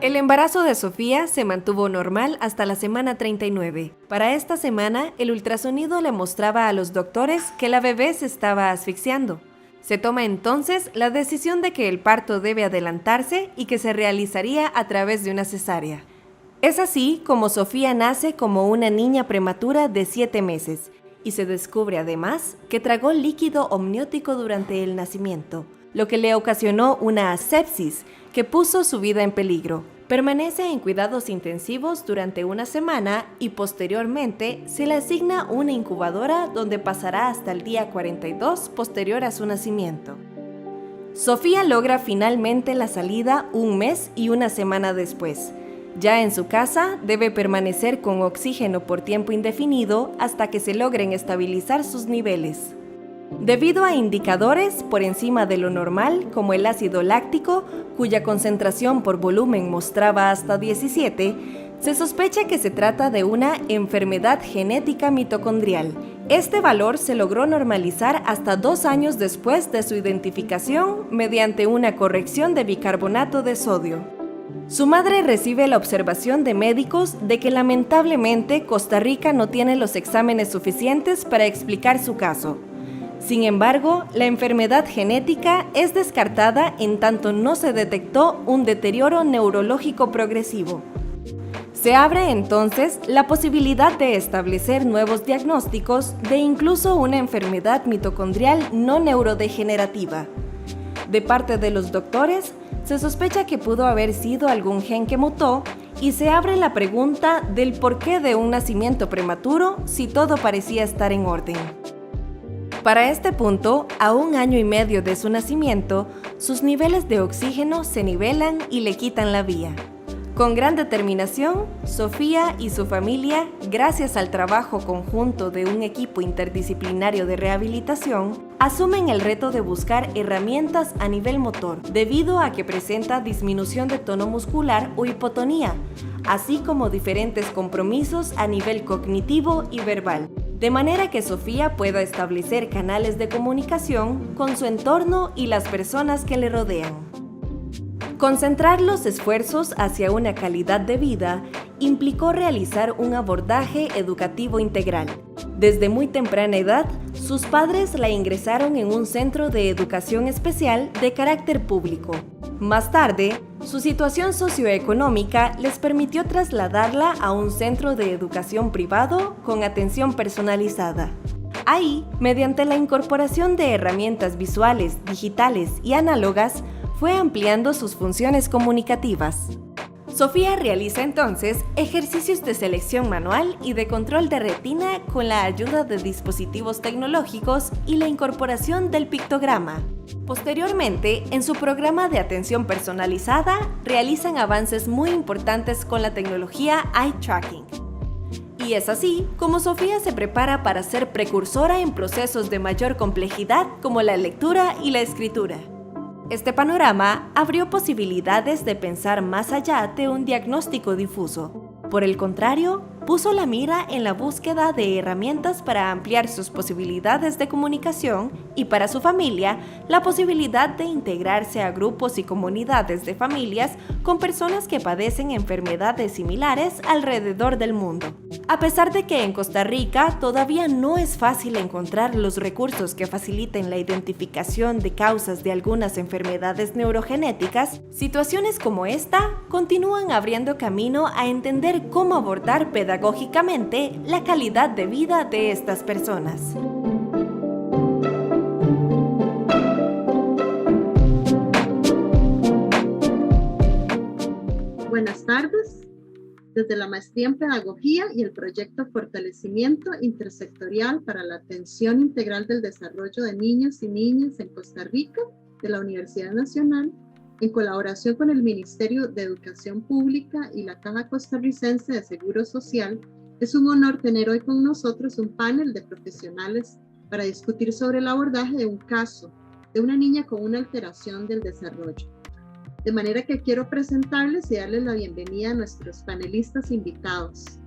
El embarazo de Sofía se mantuvo normal hasta la semana 39. Para esta semana, el ultrasonido le mostraba a los doctores que la bebé se estaba asfixiando. Se toma entonces la decisión de que el parto debe adelantarse y que se realizaría a través de una cesárea. Es así como Sofía nace como una niña prematura de 7 meses y se descubre además que tragó líquido amniótico durante el nacimiento, lo que le ocasionó una sepsis que puso su vida en peligro. Permanece en cuidados intensivos durante una semana y posteriormente se le asigna una incubadora donde pasará hasta el día 42 posterior a su nacimiento. Sofía logra finalmente la salida un mes y una semana después. Ya en su casa, debe permanecer con oxígeno por tiempo indefinido hasta que se logren estabilizar sus niveles. Debido a indicadores por encima de lo normal, como el ácido láctico, cuya concentración por volumen mostraba hasta 17, se sospecha que se trata de una enfermedad genética mitocondrial. Este valor se logró normalizar hasta 2 años después de su identificación mediante una corrección de bicarbonato de sodio. Su madre recibe la observación de médicos de que lamentablemente Costa Rica no tiene los exámenes suficientes para explicar su caso. Sin embargo, la enfermedad genética es descartada en tanto no se detectó un deterioro neurológico progresivo. Se abre entonces la posibilidad de establecer nuevos diagnósticos de incluso una enfermedad mitocondrial no neurodegenerativa. De parte de los doctores, se sospecha que pudo haber sido algún gen que mutó y se abre la pregunta del porqué de un nacimiento prematuro si todo parecía estar en orden. Para este punto, a 1 año y medio de su nacimiento, sus niveles de oxígeno se nivelan y le quitan la vía. Con gran determinación, Sofía y su familia, gracias al trabajo conjunto de un equipo interdisciplinario de rehabilitación, asumen el reto de buscar herramientas a nivel motor, debido a que presenta disminución de tono muscular o hipotonía, así como diferentes compromisos a nivel cognitivo y verbal, de manera que Sofía pueda establecer canales de comunicación con su entorno y las personas que le rodean. Concentrar los esfuerzos hacia una calidad de vida implicó realizar un abordaje educativo integral. Desde muy temprana edad, sus padres la ingresaron en un centro de educación especial de carácter público. Más tarde, su situación socioeconómica les permitió trasladarla a un centro de educación privado con atención personalizada. Ahí, mediante la incorporación de herramientas visuales, digitales y análogas, fue ampliando sus funciones comunicativas. Sofía realiza entonces ejercicios de selección manual y de control de retina con la ayuda de dispositivos tecnológicos y la incorporación del pictograma. Posteriormente, en su programa de atención personalizada, realizan avances muy importantes con la tecnología eye tracking. Y es así como Sofía se prepara para ser precursora en procesos de mayor complejidad como la lectura y la escritura. Este panorama abrió posibilidades de pensar más allá de un diagnóstico difuso. Por el contrario, puso la mira en la búsqueda de herramientas para ampliar sus posibilidades de comunicación y para su familia, la posibilidad de integrarse a grupos y comunidades de familias con personas que padecen enfermedades similares alrededor del mundo. A pesar de que en Costa Rica todavía no es fácil encontrar los recursos que faciliten la identificación de causas de algunas enfermedades neurogenéticas, situaciones como esta continúan abriendo camino a entender cómo abordar pedagógicamente la calidad de vida de estas personas. Buenas tardes. Desde la Maestría en Pedagogía y el Proyecto Fortalecimiento Intersectorial para la Atención Integral del Desarrollo de Niños y Niñas en Costa Rica, de la Universidad Nacional, en colaboración con el Ministerio de Educación Pública y la Caja Costarricense de Seguro Social, es un honor tener hoy con nosotros un panel de profesionales para discutir sobre el abordaje de un caso de una niña con una alteración del desarrollo. De manera que quiero presentarles y darles la bienvenida a nuestros panelistas invitados.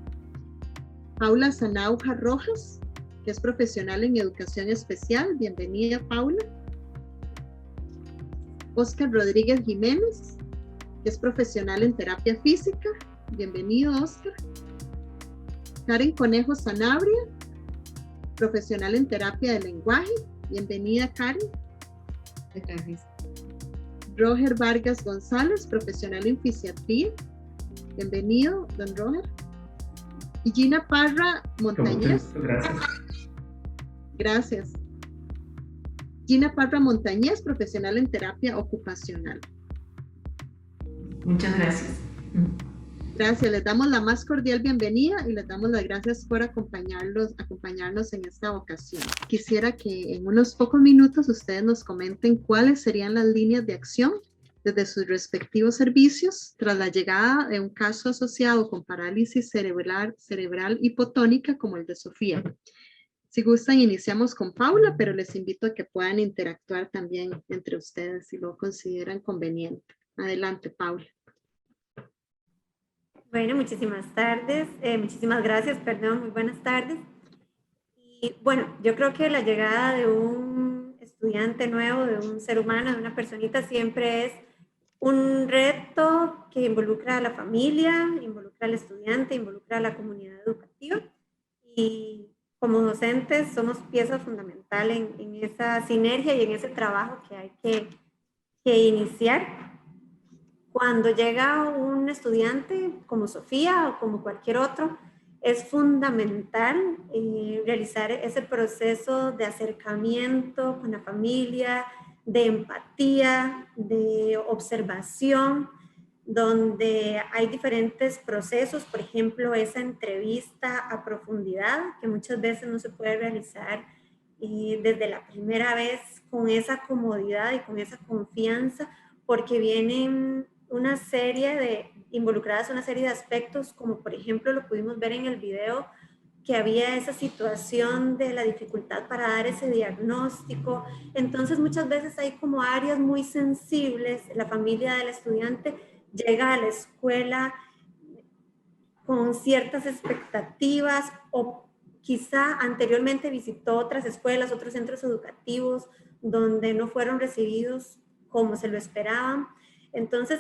Paula Zanauja Rojas, que es profesional en educación especial. Bienvenida, Paula. Oscar Rodríguez Jiménez, que es profesional en terapia física. Bienvenido, Oscar. Karen Conejo Sanabria, profesional en terapia de lenguaje. Bienvenida, Karen. Gracias. Roger Vargas González, profesional en fisiatría. Bienvenido, don Roger. Y Gina Parra Montañez. Gracias. Gracias. Gina Parra Montañez, profesional en terapia ocupacional. Muchas gracias. Gracias, les damos la más cordial bienvenida y les damos las gracias por acompañarnos en esta ocasión. Quisiera que en unos pocos minutos ustedes nos comenten cuáles serían las líneas de acción desde sus respectivos servicios tras la llegada de un caso asociado con parálisis cerebral hipotónica como el de Sofía. Si gustan, iniciamos con Paula, pero les invito a que puedan interactuar también entre ustedes si lo consideran conveniente. Adelante, Paula. Bueno, muchísimas gracias, muy buenas tardes. Y bueno, yo creo que la llegada de un estudiante nuevo, de un ser humano, de una personita, siempre es un reto que involucra a la familia, involucra al estudiante, involucra a la comunidad educativa. Y como docentes somos pieza fundamental en esa sinergia y en ese trabajo que hay que iniciar. Cuando llega un estudiante como Sofía o como cualquier otro, es fundamental realizar ese proceso de acercamiento con la familia, de empatía, de observación, donde hay diferentes procesos, por ejemplo, esa entrevista a profundidad que muchas veces no se puede realizar desde la primera vez con esa comodidad y con esa confianza, porque vienen involucradas una serie de aspectos, como por ejemplo lo pudimos ver en el video, que había esa situación de la dificultad para dar ese diagnóstico. Entonces muchas veces hay como áreas muy sensibles. La familia del estudiante llega a la escuela con ciertas expectativas o quizá anteriormente visitó otras escuelas, otros centros educativos donde no fueron recibidos como se lo esperaban. Entonces,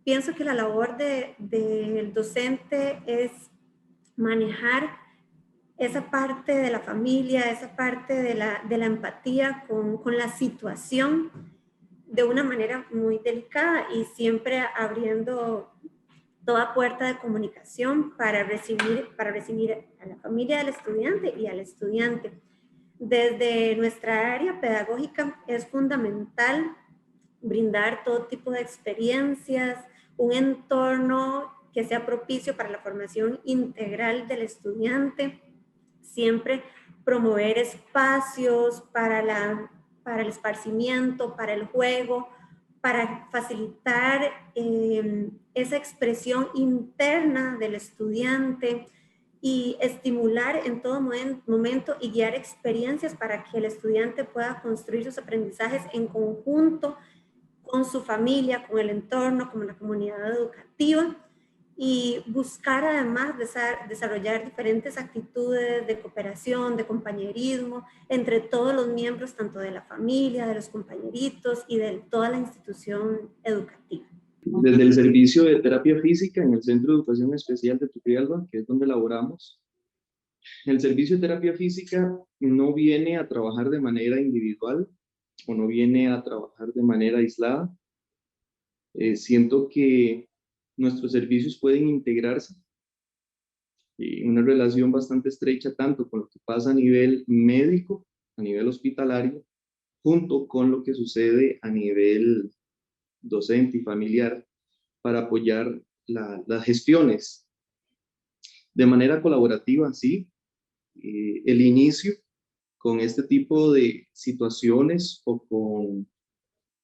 pienso que la labor del docente es manejar esa parte de la familia, esa parte de la empatía con la situación de una manera muy delicada y siempre abriendo toda puerta de comunicación para recibir a la familia del estudiante y al estudiante. Desde nuestra área pedagógica es fundamental brindar todo tipo de experiencias, un entorno que sea propicio para la formación integral del estudiante, siempre promover espacios para el esparcimiento, para el juego, para facilitar esa expresión interna del estudiante y estimular en todo momento y guiar experiencias para que el estudiante pueda construir sus aprendizajes en conjunto con su familia, con el entorno, con la comunidad educativa y buscar además desarrollar diferentes actitudes de cooperación, de compañerismo entre todos los miembros, tanto de la familia, de los compañeritos y de toda la institución educativa. Desde el servicio de terapia física en el Centro de Educación Especial de Turrialba, que es donde laboramos, el servicio de terapia física no viene a trabajar de manera individual o no viene a trabajar de manera aislada. Siento que nuestros servicios pueden integrarse en una relación bastante estrecha tanto con lo que pasa a nivel médico, a nivel hospitalario, junto con lo que sucede a nivel docente y familiar para apoyar las gestiones de manera colaborativa, sí. El inicio con este tipo de situaciones o con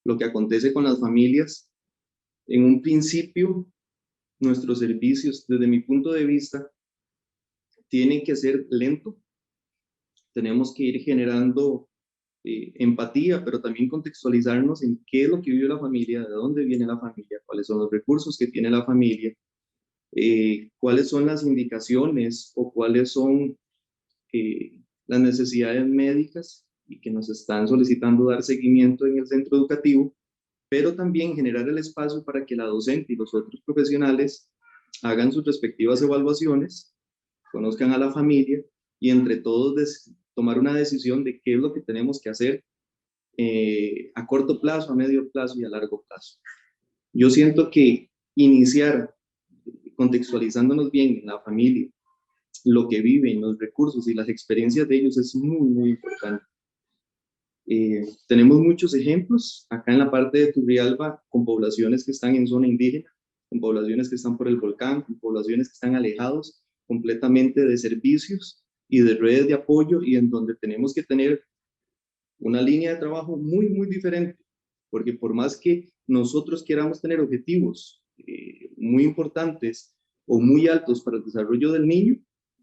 lo que acontece con las familias, en un principio, nuestros servicios, desde mi punto de vista, tienen que ser lento. Tenemos que ir generando empatía, pero también contextualizarnos en qué es lo que vive la familia, de dónde viene la familia, cuáles son los recursos que tiene la familia, cuáles son las indicaciones o cuáles son las necesidades médicas y que nos están solicitando dar seguimiento en el centro educativo, pero también generar el espacio para que la docente y los otros profesionales hagan sus respectivas evaluaciones, conozcan a la familia y entre todos tomar una decisión de qué es lo que tenemos que hacer a corto plazo, a medio plazo y a largo plazo. Yo siento que iniciar contextualizándonos bien en la familia, lo que viven, los recursos y las experiencias de ellos es muy, muy importante. Tenemos muchos ejemplos acá en la parte de Turrialba con poblaciones que están en zona indígena, con poblaciones que están por el volcán, con poblaciones que están alejados completamente de servicios y de redes de apoyo y en donde tenemos que tener una línea de trabajo muy, muy diferente, porque por más que nosotros queramos tener objetivos muy importantes o muy altos para el desarrollo del niño,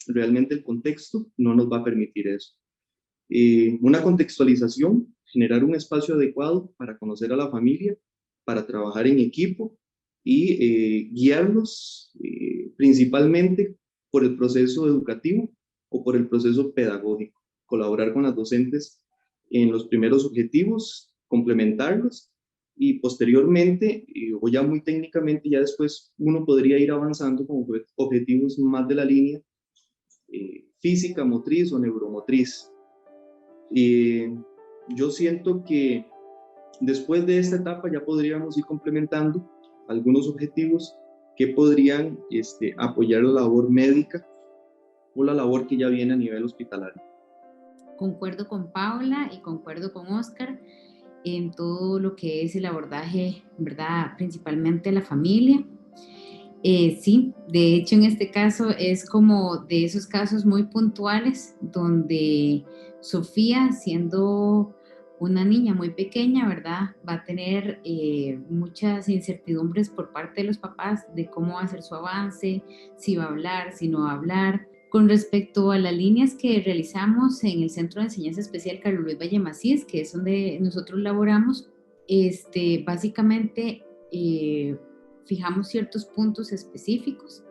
realmente el contexto no nos va a permitir eso. Una contextualización, generar un espacio adecuado para conocer a la familia, para trabajar en equipo y guiarlos principalmente por el proceso educativo o por el proceso pedagógico, colaborar con las docentes en los primeros objetivos, complementarlos y posteriormente, o ya muy técnicamente, ya después uno podría ir avanzando con objetivos más de la línea física, motriz o neuromotriz. Yo siento que después de esta etapa ya podríamos ir complementando algunos objetivos que podrían apoyar la labor médica o la labor que ya viene a nivel hospitalario. Concuerdo con Paula y concuerdo con Oscar en todo lo que es el abordaje, ¿verdad? Principalmente la familia. Sí, de hecho en este caso es como de esos casos muy puntuales donde Sofía, siendo una niña muy pequeña, ¿verdad? Va a tener muchas incertidumbres por parte de los papás de cómo va a ser su avance, si va a hablar, si no va a hablar. Con respecto a las líneas que realizamos en el Centro de Enseñanza Especial Carlos Luis Valle Macías, que es donde nosotros laboramos, básicamente fijamos ciertos puntos específicos,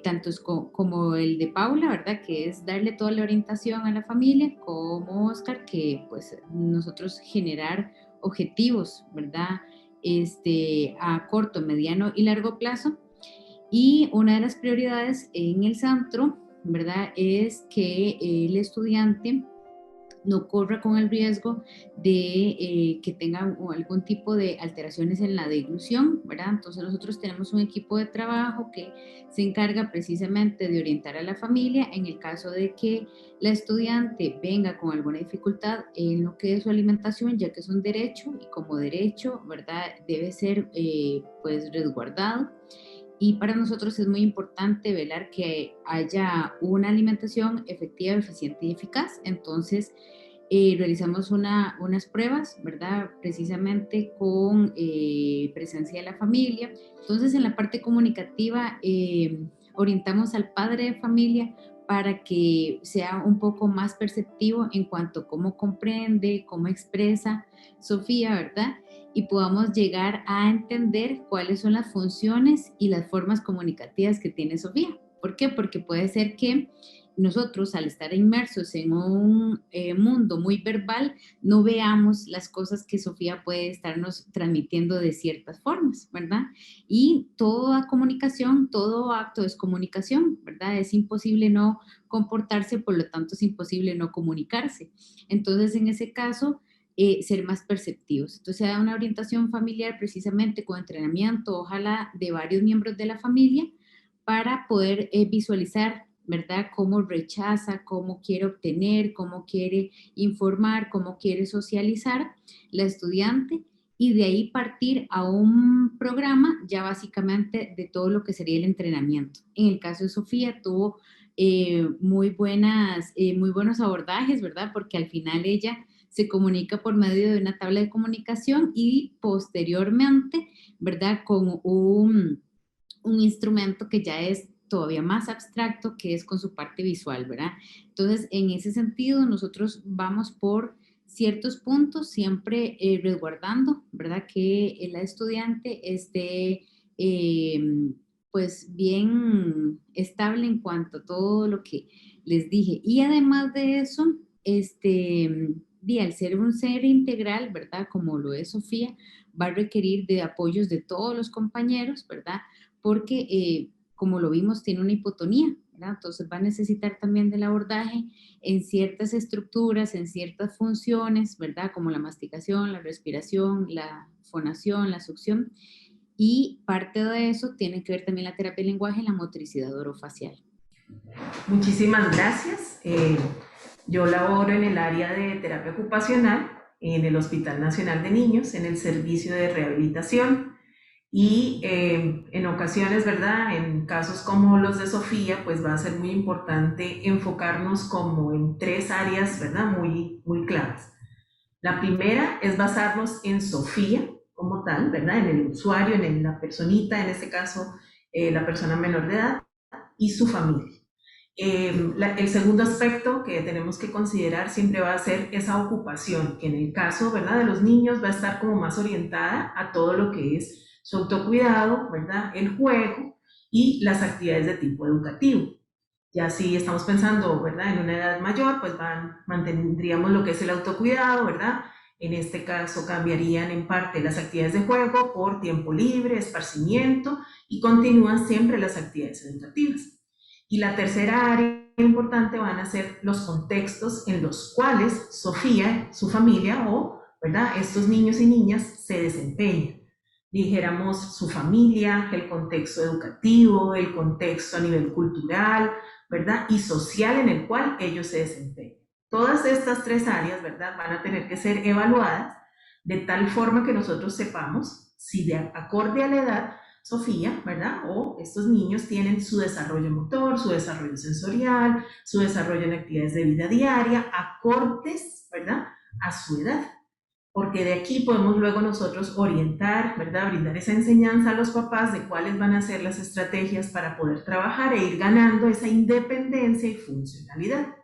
tantos como el de Paula, ¿verdad? Que es darle toda la orientación a la familia, como Oscar, que pues nosotros generar objetivos, ¿verdad? A corto, mediano y largo plazo. Y una de las prioridades en el centro, ¿verdad? Es que el estudiante no corra con el riesgo de que tenga algún tipo de alteraciones en la deglución, ¿verdad? Entonces nosotros tenemos un equipo de trabajo que se encarga precisamente de orientar a la familia en el caso de que la estudiante venga con alguna dificultad en lo que es su alimentación, ya que es un derecho y como derecho, ¿verdad? Debe ser pues resguardado. Y para nosotros es muy importante velar que haya una alimentación efectiva, eficiente y eficaz. Entonces, realizamos unas pruebas, ¿verdad? Precisamente con presencia de la familia. Entonces, en la parte comunicativa, orientamos al padre de familia para que sea un poco más perceptivo en cuanto a cómo comprende, cómo expresa Sofía, ¿verdad? Y podamos llegar a entender cuáles son las funciones y las formas comunicativas que tiene Sofía. ¿Por qué? Porque puede ser que nosotros, al estar inmersos en un mundo muy verbal, no veamos las cosas que Sofía puede estarnos transmitiendo de ciertas formas, ¿verdad? Y toda comunicación, todo acto es comunicación, ¿verdad? Es imposible no comportarse, por lo tanto es imposible no comunicarse. Entonces, en ese caso, ser más perceptivos. Entonces se da una orientación familiar precisamente con entrenamiento, ojalá de varios miembros de la familia, para poder visualizar, ¿verdad? Cómo rechaza, cómo quiere obtener, cómo quiere informar, cómo quiere socializar la estudiante y de ahí partir a un programa ya básicamente de todo lo que sería el entrenamiento. En el caso de Sofía tuvo muy buenos abordajes, ¿verdad? Porque al final ella se comunica por medio de una tabla de comunicación y posteriormente, ¿verdad? Con un instrumento que ya es todavía más abstracto, que es con su parte visual, ¿verdad? Entonces, en ese sentido, nosotros vamos por ciertos puntos, siempre resguardando, ¿verdad? Que la estudiante esté pues bien estable en cuanto a todo lo que les dije. Y además de eso, al ser un ser integral, ¿verdad? Como lo es Sofía, va a requerir de apoyos de todos los compañeros, ¿verdad? Porque, como lo vimos, tiene una hipotonía, ¿verdad? Entonces va a necesitar también del abordaje en ciertas estructuras, en ciertas funciones, ¿verdad? Como la masticación, la respiración, la fonación, la succión. Y parte de eso tiene que ver también la terapia del lenguaje y la motricidad orofacial. Muchísimas gracias. Yo laboro en el área de terapia ocupacional en el Hospital Nacional de Niños, en el servicio de rehabilitación. Y en ocasiones, ¿verdad? En casos como los de Sofía, pues va a ser muy importante enfocarnos como en 3 áreas, ¿verdad? Muy, muy claras. La primera es basarnos en Sofía como tal, ¿verdad? En el usuario, en la personita, en este caso, la persona menor de edad y su familia. El segundo aspecto que tenemos que considerar siempre va a ser esa ocupación, que en el caso, ¿verdad? De los niños va a estar como más orientada a todo lo que es su autocuidado, ¿verdad? El juego y las actividades de tipo educativo. Ya si estamos pensando, ¿verdad? En una edad mayor, pues mantendríamos lo que es el autocuidado, ¿verdad? En este caso cambiarían en parte las actividades de juego por tiempo libre, esparcimiento y continúan siempre las actividades educativas. Y la tercera área importante van a ser los contextos en los cuales Sofía, su familia o, ¿verdad? Estos niños y niñas se desempeñan. Dijéramos su familia, el contexto educativo, el contexto a nivel cultural, ¿verdad? Y social en el cual ellos se desempeñan. Todas estas 3 áreas, ¿verdad? Van a tener que ser evaluadas de tal forma que nosotros sepamos si de acorde a la edad Sofía, ¿verdad? O estos niños tienen su desarrollo motor, su desarrollo sensorial, su desarrollo en actividades de vida diaria, acordes, ¿verdad? A su edad. Porque de aquí podemos luego nosotros orientar, ¿verdad? Brindar esa enseñanza a los papás de cuáles van a ser las estrategias para poder trabajar e ir ganando esa independencia y funcionalidad.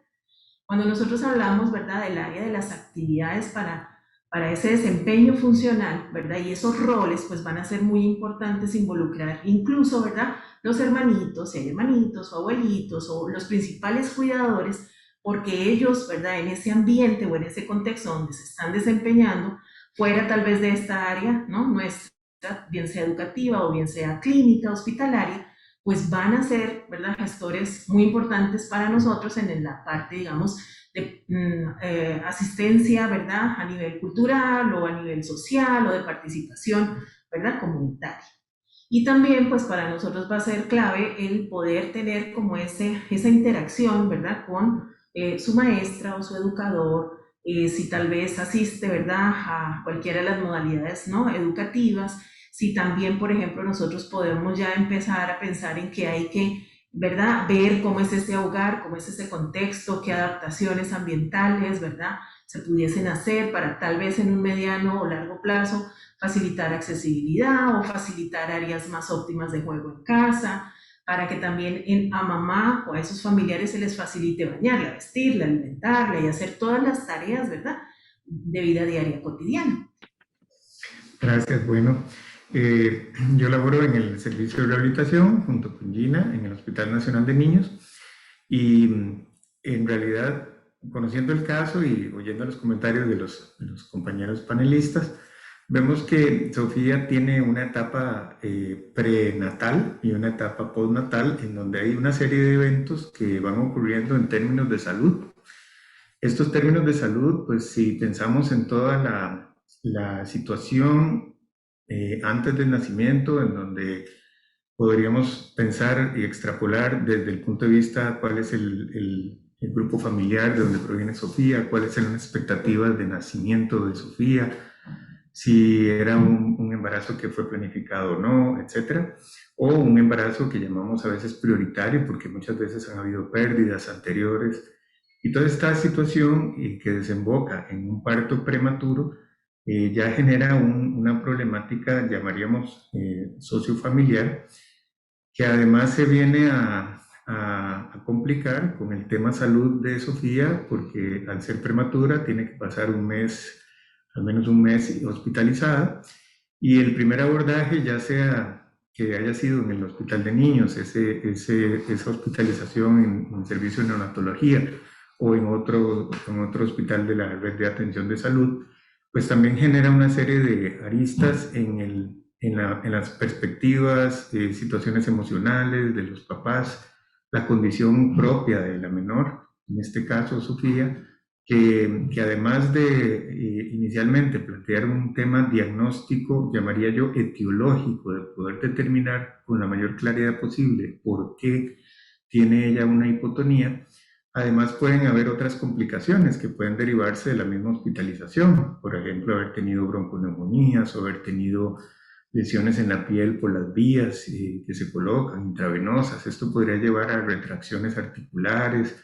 Cuando nosotros hablamos, ¿verdad? Del área de las actividades para ese desempeño funcional, ¿verdad? Y esos roles, pues van a ser muy importantes involucrar incluso, ¿verdad? Los hermanitos, si hay hermanitos o abuelitos o los principales cuidadores, porque ellos, ¿verdad? En ese ambiente o en ese contexto donde se están desempeñando, fuera tal vez de esta área, ¿no? Nuestra, bien sea educativa o bien sea clínica, hospitalaria, pues van a ser, ¿verdad? Gestores muy importantes para nosotros en la parte, digamos, de asistencia, ¿verdad? A nivel cultural o a nivel social o de participación, ¿verdad? Comunitaria. Y también, pues para nosotros va a ser clave el poder tener como esa interacción, ¿verdad? Con su maestra o su educador, si tal vez asiste, ¿verdad? A cualquiera de las modalidades, ¿no? Educativas, si también, por ejemplo, nosotros podemos ya empezar a pensar en que hay que, ¿verdad? Ver cómo es ese hogar, cómo es ese contexto, qué adaptaciones ambientales, ¿verdad? Se pudiesen hacer para tal vez en un mediano o largo plazo facilitar accesibilidad o facilitar áreas más óptimas de juego en casa, para que también a mamá o a esos familiares se les facilite bañarla, vestirla, alimentarla y hacer todas las tareas, ¿verdad? De vida diaria cotidiana. Gracias, bueno. Yo laboro en el servicio de rehabilitación junto con Gina en el Hospital Nacional de Niños y en realidad, conociendo el caso y oyendo los comentarios de los compañeros panelistas, vemos que Sofía tiene una etapa prenatal y una etapa postnatal en donde hay una serie de eventos que van ocurriendo en términos de salud. Estos términos de salud, pues si pensamos en toda la situación antes del nacimiento, en donde podríamos pensar y extrapolar desde el punto de vista cuál es el grupo familiar de donde proviene Sofía, cuáles eran las expectativas de nacimiento de Sofía, si era un embarazo que fue planificado o no, etcétera, o un embarazo que llamamos a veces prioritario porque muchas veces han habido pérdidas anteriores, y toda esta situación que desemboca en un parto prematuro ya genera una problemática, llamaríamos sociofamiliar, que además se viene a complicar con el tema salud de Sofía, porque al ser prematura tiene que pasar un mes, al menos un mes hospitalizada, y el primer abordaje, ya sea que haya sido en el hospital de niños, esa hospitalización en servicio de neonatología o en otro hospital de la red de atención de salud, pues también genera una serie de aristas en las perspectivas, situaciones emocionales de los papás, la condición propia de la menor, en este caso Sofía, que además de inicialmente plantear un tema diagnóstico, llamaría yo etiológico, de poder determinar con la mayor claridad posible por qué tiene ella una hipotonía, además pueden haber otras complicaciones que pueden derivarse de la misma hospitalización, por ejemplo, haber tenido bronconeumonías o haber tenido lesiones en la piel por las vías que se colocan, intravenosas. Esto podría llevar a retracciones articulares,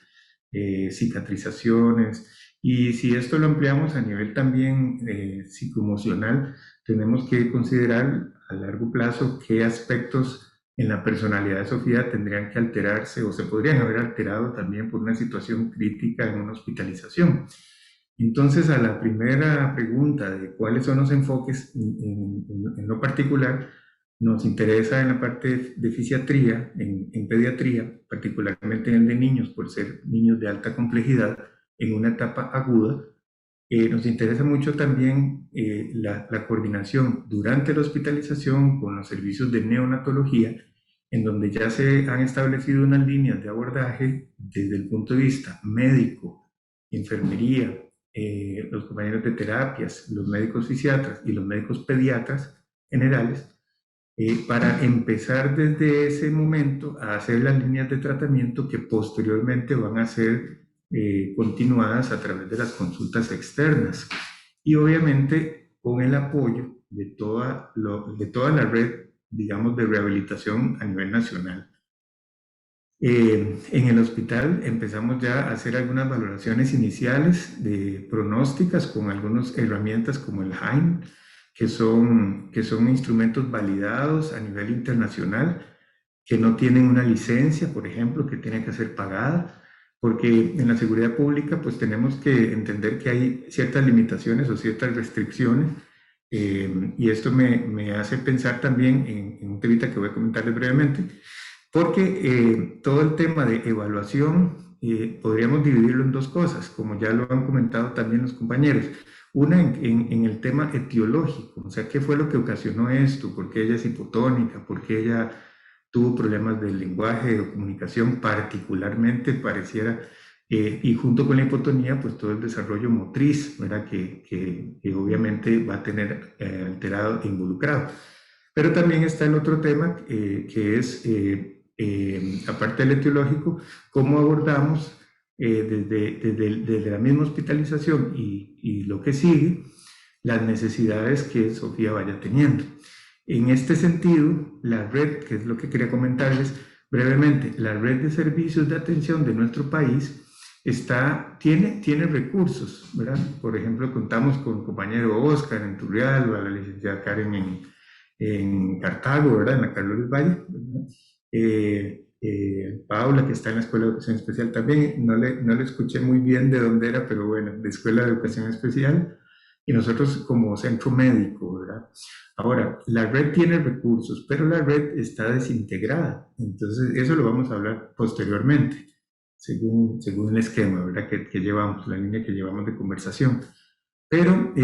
cicatrizaciones, y si esto lo ampliamos a nivel también psicoemocional, tenemos que considerar a largo plazo qué aspectos en la personalidad de Sofía tendrían que alterarse o se podrían haber alterado también por una situación crítica en una hospitalización. Entonces, a la primera pregunta de cuáles son los enfoques en lo particular, nos interesa en la parte de fisiatría, en pediatría, particularmente en el de niños, por ser niños de alta complejidad en una etapa aguda. Nos interesa mucho también la coordinación durante la hospitalización con los servicios de neonatología, en donde ya se han establecido unas líneas de abordaje desde el punto de vista médico, enfermería, los compañeros de terapias, los médicos fisiatras y los médicos pediatras generales, para empezar desde ese momento a hacer las líneas de tratamiento que posteriormente van a ser continuadas a través de las consultas externas y obviamente con el apoyo de toda la red, digamos, de rehabilitación a nivel nacional. En el hospital empezamos ya a hacer algunas valoraciones iniciales de pronósticas con algunas herramientas como el HAIM, que son instrumentos validados a nivel internacional, que no tienen una licencia, por ejemplo, que tiene que ser pagada, porque en la seguridad pública pues tenemos que entender que hay ciertas limitaciones o ciertas restricciones, y esto me hace pensar también en un temita que voy a comentarles brevemente, porque todo el tema de evaluación podríamos dividirlo en dos cosas, como ya lo han comentado también los compañeros. Una en el tema etiológico, o sea, ¿qué fue lo que ocasionó esto? ¿Por qué ella es hipotónica? ¿Por qué ella tuvo problemas del lenguaje o comunicación particularmente pareciera? Y junto con la hipotonía, pues todo el desarrollo motriz, ¿verdad? Que obviamente va a tener alterado e involucrado. Pero también está el otro tema que es, aparte del etiológico, cómo abordamos desde la misma hospitalización y lo que sigue, las necesidades que Sofía vaya teniendo. En este sentido, la red, que es lo que quería comentarles brevemente, la red de servicios de atención de nuestro país tiene recursos, ¿verdad? Por ejemplo, contamos con el compañero Oscar en Turrialba, la licenciada Karen en Cartago, ¿verdad? En la Carlos del Valle, ¿verdad? Paula, que está en la Escuela de Educación Especial también, no le escuché muy bien de dónde era, pero bueno, de Escuela de Educación Especial, y nosotros como centro médico, ¿verdad? Ahora, la red tiene recursos, pero la red está desintegrada, entonces eso lo vamos a hablar posteriormente, según el esquema, ¿verdad? Que llevamos, la línea que llevamos de conversación. Pero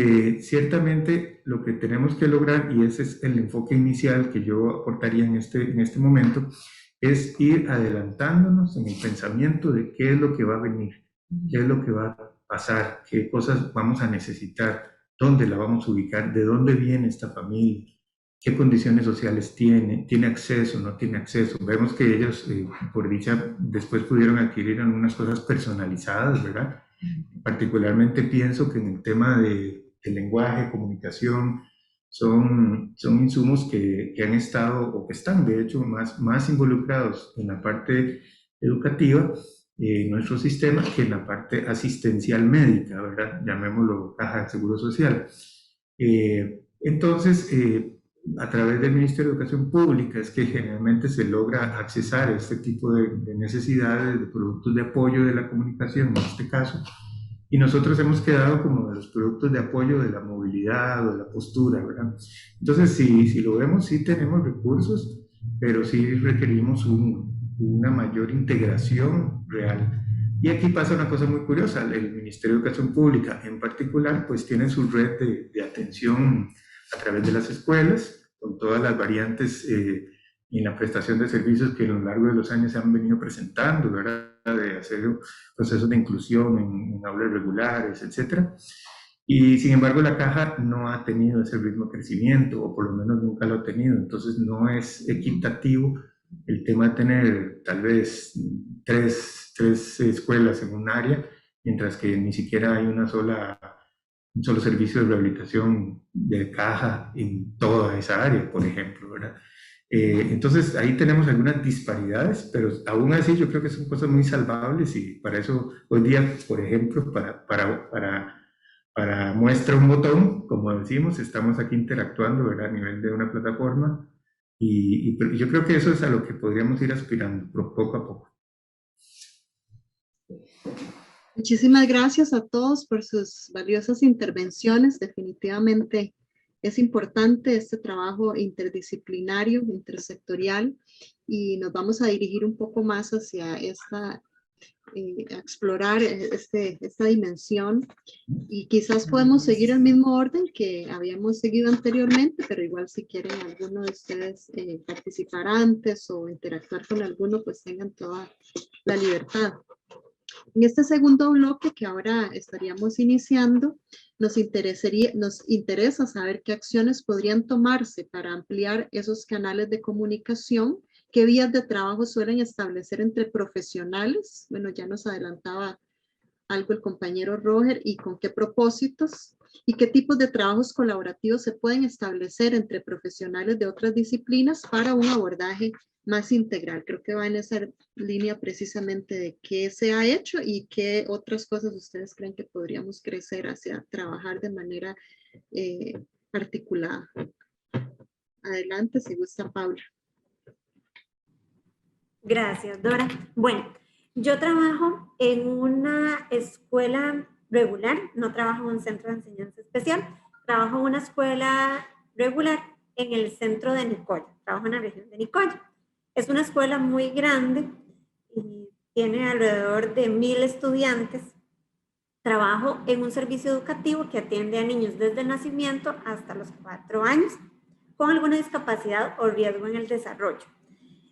ciertamente lo que tenemos que lograr, y ese es el enfoque inicial que yo aportaría en este momento, es ir adelantándonos en el pensamiento de qué es lo que va a venir, qué es lo que va a pasar, qué cosas vamos a necesitar, dónde la vamos a ubicar, de dónde viene esta familia, qué condiciones sociales tiene acceso, no tiene acceso. Vemos que ellos, por dicha, después pudieron adquirir algunas cosas personalizadas, ¿verdad? Particularmente pienso que en el tema de lenguaje, comunicación, son insumos que han estado o que están de hecho más involucrados en la parte educativa en nuestro sistema que en la parte asistencial médica, ¿verdad? Llamémoslo caja de seguro social. Entonces, a través del Ministerio de Educación Pública es que generalmente se logra accesar a este tipo de necesidades, de productos de apoyo de la comunicación en este caso. Y nosotros hemos quedado como de los productos de apoyo de la movilidad o de la postura, ¿verdad? Entonces, si lo vemos, sí tenemos recursos, pero sí requerimos una mayor integración real. Y aquí pasa una cosa muy curiosa, el Ministerio de Educación Pública en particular, pues tiene su red de atención a través de las escuelas, con todas las variantes en la prestación de servicios que a lo largo de los años se han venido presentando, ¿verdad? De hacer procesos de inclusión en aulas regulares, etcétera. Y sin embargo la caja no ha tenido ese ritmo de crecimiento, o por lo menos nunca lo ha tenido, entonces no es equitativo el tema de tener tal vez tres escuelas en un área, mientras que ni siquiera hay un solo servicio de rehabilitación de caja en toda esa área, por ejemplo, ¿verdad? Entonces ahí tenemos algunas disparidades, pero aún así yo creo que son cosas muy salvables, y para eso hoy día, por ejemplo, para muestra un botón, como decimos, estamos aquí interactuando, ¿verdad? A nivel de una plataforma, y yo creo que eso es a lo que podríamos ir aspirando poco a poco. Muchísimas gracias a todos por sus valiosas intervenciones. Definitivamente es importante este trabajo interdisciplinario, intersectorial, y nos vamos a dirigir un poco más hacia explorar esta dimensión, y quizás podemos seguir el mismo orden que habíamos seguido anteriormente, pero igual si quieren alguno de ustedes participar antes o interactuar con alguno, pues tengan toda la libertad. En este segundo bloque que ahora estaríamos iniciando, nos interesa saber qué acciones podrían tomarse para ampliar esos canales de comunicación, qué vías de trabajo suelen establecer entre profesionales. Bueno, ya nos adelantaba algo el compañero Roger, y con qué propósitos, y qué tipos de trabajos colaborativos se pueden establecer entre profesionales de otras disciplinas para un abordaje más integral. Creo que va en esa línea precisamente de qué se ha hecho y qué otras cosas ustedes creen que podríamos crecer hacia trabajar de manera articulada. Adelante, si gusta, Paula. Gracias, Dora. Bueno, yo trabajo en una escuela regular, no trabajo en un centro de enseñanza especial, trabajo en una escuela regular en el centro de Nicoya, trabajo en la región de Nicoya. Es una escuela muy grande y tiene alrededor de 1000 estudiantes. Trabajo en un servicio educativo que atiende a niños desde el nacimiento hasta los 4 años con alguna discapacidad o riesgo en el desarrollo.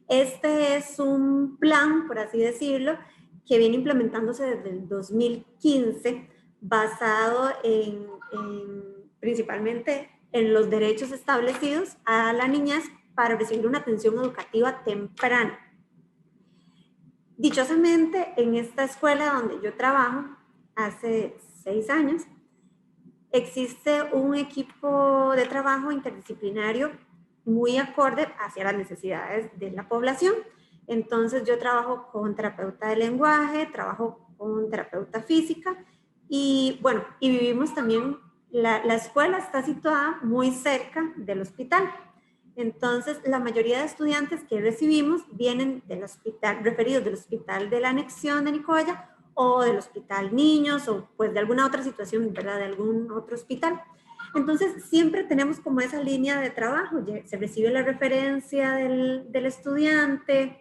Este es un plan, por así decirlo, que viene implementándose desde el 2015, basado principalmente en los derechos establecidos a la niñez para recibir una atención educativa temprana. Dichosamente, en esta escuela donde yo trabajo, hace 6 años, existe un equipo de trabajo interdisciplinario muy acorde hacia las necesidades de la población. Entonces yo trabajo con terapeuta de lenguaje, trabajo con terapeuta física, y bueno, y vivimos también, la escuela está situada muy cerca del hospital. Entonces la mayoría de estudiantes que recibimos vienen del hospital, referidos del hospital de la anexión de Nicoya o del hospital Niños, o pues de alguna otra situación, ¿verdad? De algún otro hospital. Entonces, siempre tenemos como esa línea de trabajo, se recibe la referencia del estudiante,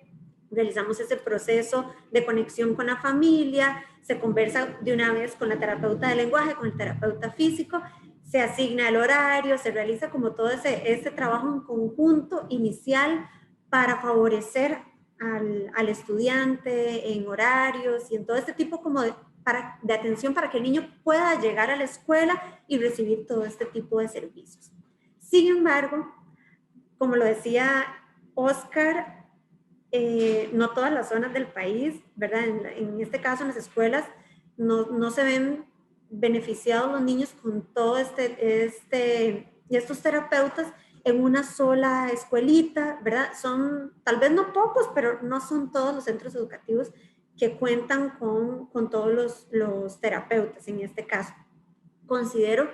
realizamos ese proceso de conexión con la familia, se conversa de una vez con la terapeuta de lenguaje, con el terapeuta físico, se asigna el horario, se realiza como todo ese trabajo en conjunto inicial para favorecer al estudiante en horarios y en todo este tipo como de atención para que el niño pueda llegar a la escuela y recibir todo este tipo de servicios. Sin embargo, como lo decía Oscar, no todas las zonas del país, ¿verdad? En este caso, en las escuelas, no se ven beneficiados los niños con todo estos terapeutas en una sola escuelita, ¿verdad? Son tal vez no pocos, pero no son todos los centros educativos que cuentan con todos los terapeutas en este caso. Considero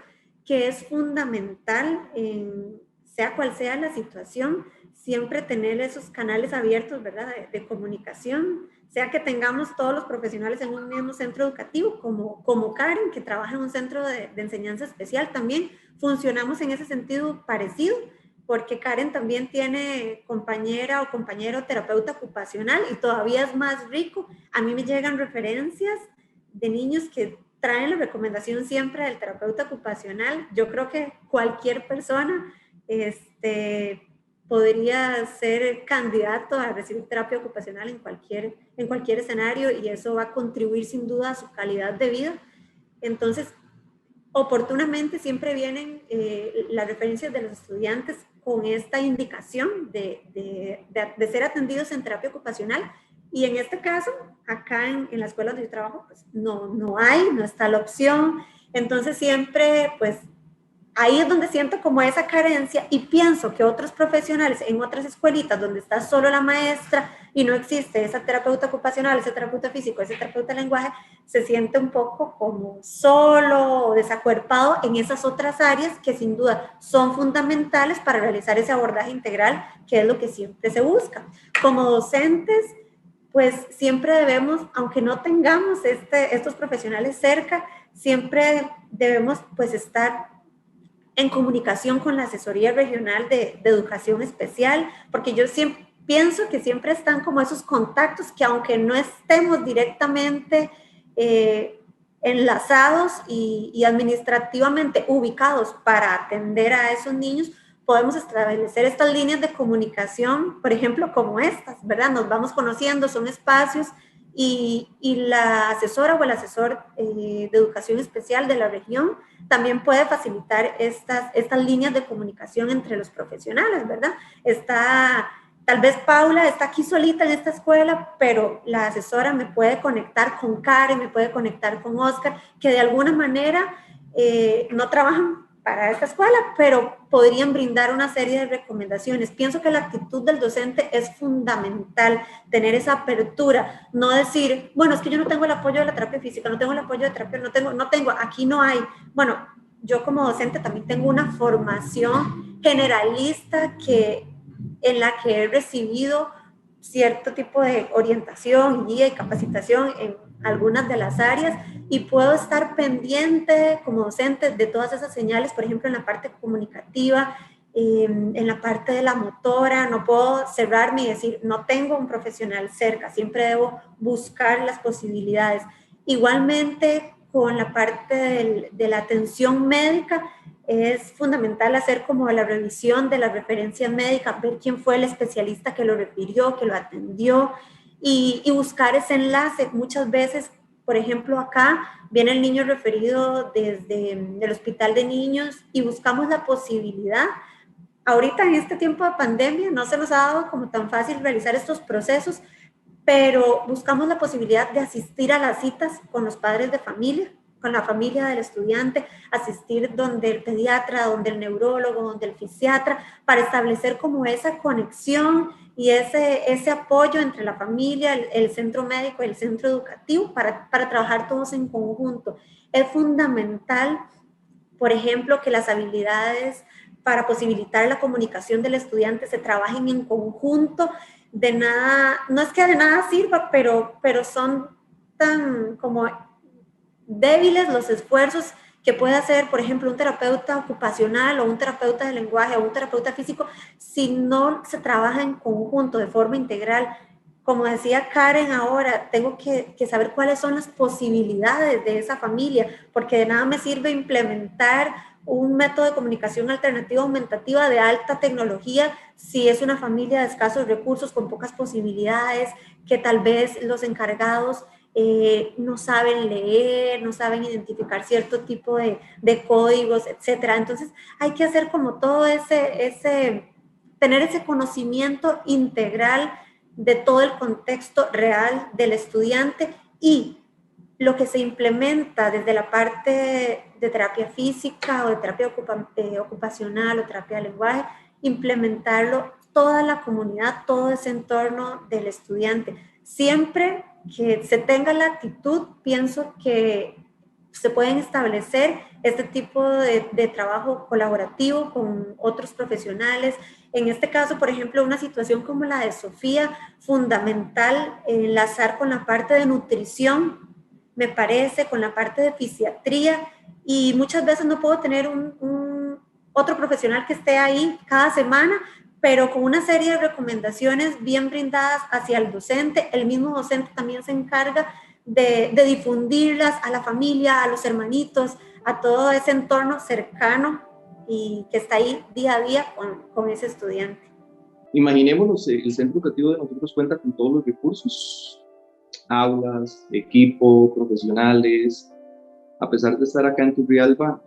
que es fundamental, sea cual sea la situación, siempre tener esos canales abiertos, ¿verdad? De comunicación, sea que tengamos todos los profesionales en un mismo centro educativo, como Karen, que trabaja en un centro de enseñanza especial también, funcionamos en ese sentido parecido, porque Karen también tiene compañera o compañero terapeuta ocupacional y todavía es más rico. A mí me llegan referencias de niños que traen la recomendación siempre del terapeuta ocupacional. Yo creo que cualquier persona podría ser candidato a recibir terapia ocupacional en cualquier escenario, y eso va a contribuir sin duda a su calidad de vida. Entonces, oportunamente siempre vienen las referencias de los estudiantes con esta indicación de ser atendidos en terapia ocupacional, y en este caso, acá en la escuela donde yo trabajo, pues no está la opción. Entonces siempre, pues ahí es donde siento como esa carencia, y pienso que otros profesionales en otras escuelitas donde está solo la maestra y no existe esa terapeuta ocupacional, ese terapeuta físico, ese terapeuta de lenguaje, se siente un poco como solo o desacuerpado en esas otras áreas que sin duda son fundamentales para realizar ese abordaje integral, que es lo que siempre se busca. Como docentes, pues siempre debemos, aunque no tengamos estos profesionales cerca, siempre debemos pues estar en comunicación con la Asesoría Regional de Educación Especial, porque yo siempre pienso que siempre están como esos contactos que, aunque no estemos directamente enlazados y administrativamente ubicados para atender a esos niños, podemos establecer estas líneas de comunicación, por ejemplo, como estas, ¿verdad? Nos vamos conociendo, son espacios, y la asesora o el asesor de educación especial de la región también puede facilitar estas líneas de comunicación entre los profesionales, ¿verdad? Tal vez Paula está aquí solita en esta escuela, pero la asesora me puede conectar con Karen, me puede conectar con Oscar, que de alguna manera no trabajan para esta escuela, pero podrían brindar una serie de recomendaciones. Pienso que la actitud del docente es fundamental, tener esa apertura, no decir, bueno, es que yo no tengo el apoyo de la terapia física, no tengo el apoyo de terapia, no tengo, aquí no hay. Bueno, yo como docente también tengo una formación generalista en la que he recibido cierto tipo de orientación, guía y capacitación en algunas de las áreas, y puedo estar pendiente como docente de todas esas señales, por ejemplo, en la parte comunicativa, en la parte de la motora. No puedo cerrarme y decir, no tengo un profesional cerca, siempre debo buscar las posibilidades. Igualmente, con la parte de la atención médica, es fundamental hacer como la revisión de las referencias médicas, ver quién fue el especialista que lo refirió, que lo atendió, y buscar ese enlace. Muchas veces, por ejemplo, acá viene el niño referido desde el hospital de niños y buscamos la posibilidad. Ahorita en este tiempo de pandemia no se nos ha dado como tan fácil realizar estos procesos, pero buscamos la posibilidad de asistir a las citas con los padres de familia, con la familia del estudiante, asistir donde el pediatra, donde el neurólogo, donde el fisiatra, para establecer como esa conexión y ese apoyo entre la familia, el centro médico y el centro educativo, para trabajar todos en conjunto. Es fundamental, por ejemplo, que las habilidades para posibilitar la comunicación del estudiante se trabajen en conjunto. De nada, no es que de nada sirva, pero son tan como débiles los esfuerzos que puede hacer, por ejemplo, un terapeuta ocupacional o un terapeuta de lenguaje o un terapeuta físico, si no se trabaja en conjunto, de forma integral. Como decía Karen ahora, tengo que saber cuáles son las posibilidades de esa familia, porque de nada me sirve implementar un método de comunicación alternativa aumentativa de alta tecnología si es una familia de escasos recursos, con pocas posibilidades, que tal vez los encargados no saben leer, no saben identificar cierto tipo de códigos, etcétera. Entonces hay que hacer como todo tener ese conocimiento integral de todo el contexto real del estudiante, y lo que se implementa desde la parte de terapia física o de terapia ocupacional o terapia de lenguaje, implementarlo toda la comunidad, todo ese entorno del estudiante. Siempre que se tenga la actitud, pienso que se pueden establecer este tipo de trabajo colaborativo con otros profesionales. En este caso, por ejemplo, una situación como la de Sofía, fundamental enlazar con la parte de nutrición, me parece, con la parte de fisiatría, y muchas veces no puedo tener un otro profesional que esté ahí cada semana, pero con una serie de recomendaciones bien brindadas hacia el docente. El mismo docente también se encarga de difundirlas a la familia, a los hermanitos, a todo ese entorno cercano y que está ahí día a día con ese estudiante. Imaginémonos, el centro educativo de nosotros cuenta con todos los recursos, aulas, equipo, profesionales. A pesar de estar acá en Turrialba,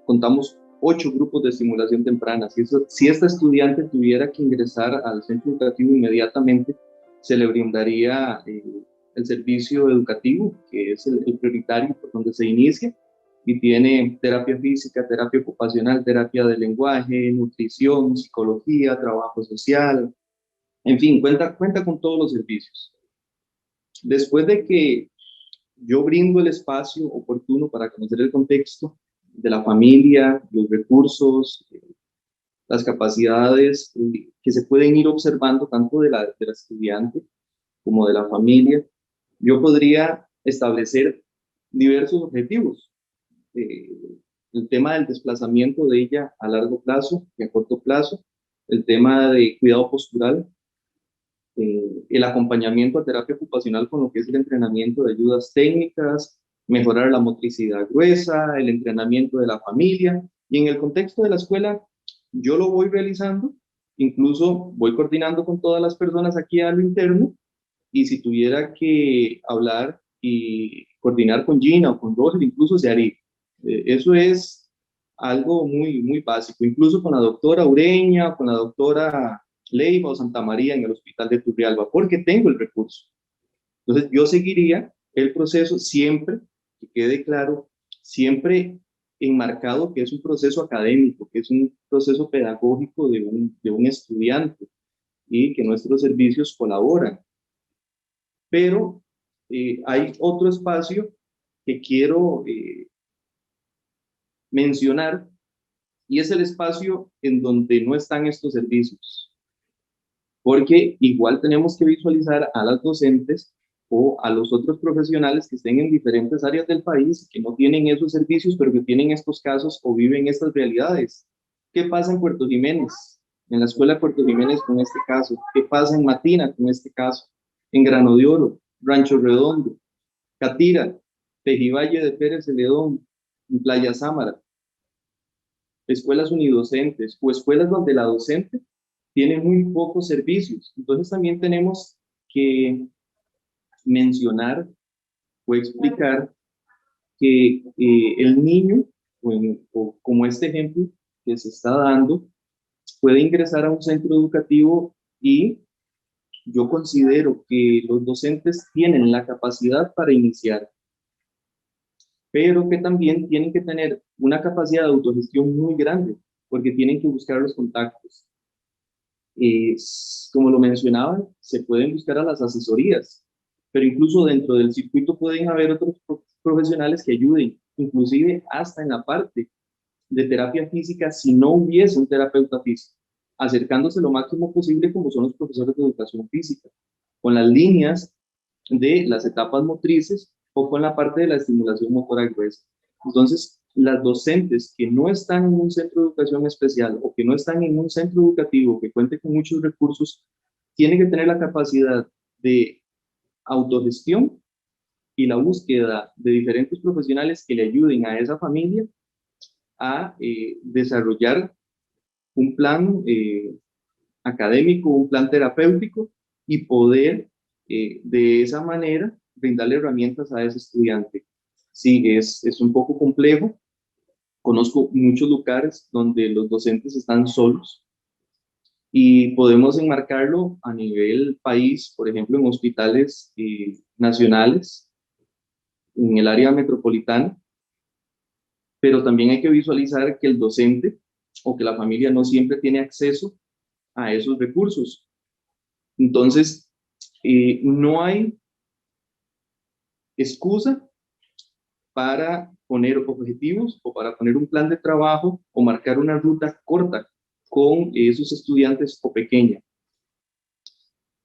contamos 8 grupos de estimulación temprana. Si esta estudiante tuviera que ingresar al centro educativo inmediatamente, se le brindaría el servicio educativo, que es el prioritario por donde se inicia, y tiene terapia física, terapia ocupacional, terapia de lenguaje, nutrición, psicología, trabajo social, en fin, cuenta con todos los servicios. Después de que yo brindo el espacio oportuno para conocer el contexto de la familia, los recursos, las capacidades que se pueden ir observando tanto de la estudiante como de la familia, yo podría establecer diversos objetivos. El tema del desplazamiento de ella a largo plazo y a corto plazo, el tema de cuidado postural, el acompañamiento a terapia ocupacional con lo que es el entrenamiento de ayudas técnicas, mejorar la motricidad gruesa, el entrenamiento de la familia, y en el contexto de la escuela yo lo voy realizando, incluso voy coordinando con todas las personas aquí a lo interno, y si tuviera que hablar y coordinar con Gina o con Roger, incluso se haría. Eso es algo muy básico, incluso con la doctora Ureña, con la doctora Leiva o Santa María en el hospital de Turrialba, porque tengo el recurso. Entonces yo seguiría el proceso siempre, que quede claro, siempre enmarcado que es un proceso académico, que es un proceso pedagógico de un estudiante y que nuestros servicios colaboran. Pero hay otro espacio que quiero mencionar, y es el espacio en donde no están estos servicios, porque igual tenemos que visualizar a las docentes o a los otros profesionales que estén en diferentes áreas del país, que no tienen esos servicios, pero que tienen estos casos o viven estas realidades. ¿Qué pasa en Puerto Jiménez? En la escuela de Puerto Jiménez con este caso. ¿Qué pasa en Matina con este caso? En Grano de Oro, Rancho Redondo, Catira, Pejivalle de Pérez Celedón, en Playa Sámara. Escuelas unidocentes o escuelas donde la docente tiene muy pocos servicios. Entonces también tenemos que mencionar o explicar que el niño, o como este ejemplo que se está dando, puede ingresar a un centro educativo y yo considero que los docentes tienen la capacidad para iniciar, pero que también tienen que tener una capacidad de autogestión muy grande, porque tienen que buscar los contactos. Como lo mencionaba, se pueden buscar a las asesorías, pero incluso dentro del circuito pueden haber otros profesionales que ayuden, inclusive hasta en la parte de terapia física si no hubiese un terapeuta físico, acercándose lo máximo posible como son los profesores de educación física, con las líneas de las etapas motrices o con la parte de la estimulación motora gruesa. Entonces, las docentes que no están en un centro de educación especial o que no están en un centro educativo que cuente con muchos recursos, tienen que tener la capacidad de autogestión y la búsqueda de diferentes profesionales que le ayuden a esa familia a desarrollar un plan académico, un plan terapéutico y poder de esa manera brindarle herramientas a ese estudiante. Sí, es un poco complejo. Conozco muchos lugares donde los docentes están solos y podemos enmarcarlo a nivel país, por ejemplo, en hospitales nacionales, en el área metropolitana, pero también hay que visualizar que el docente o que la familia no siempre tiene acceso a esos recursos. Entonces, no hay excusa para poner objetivos o para poner un plan de trabajo o marcar una ruta corta con esos estudiantes o pequeña.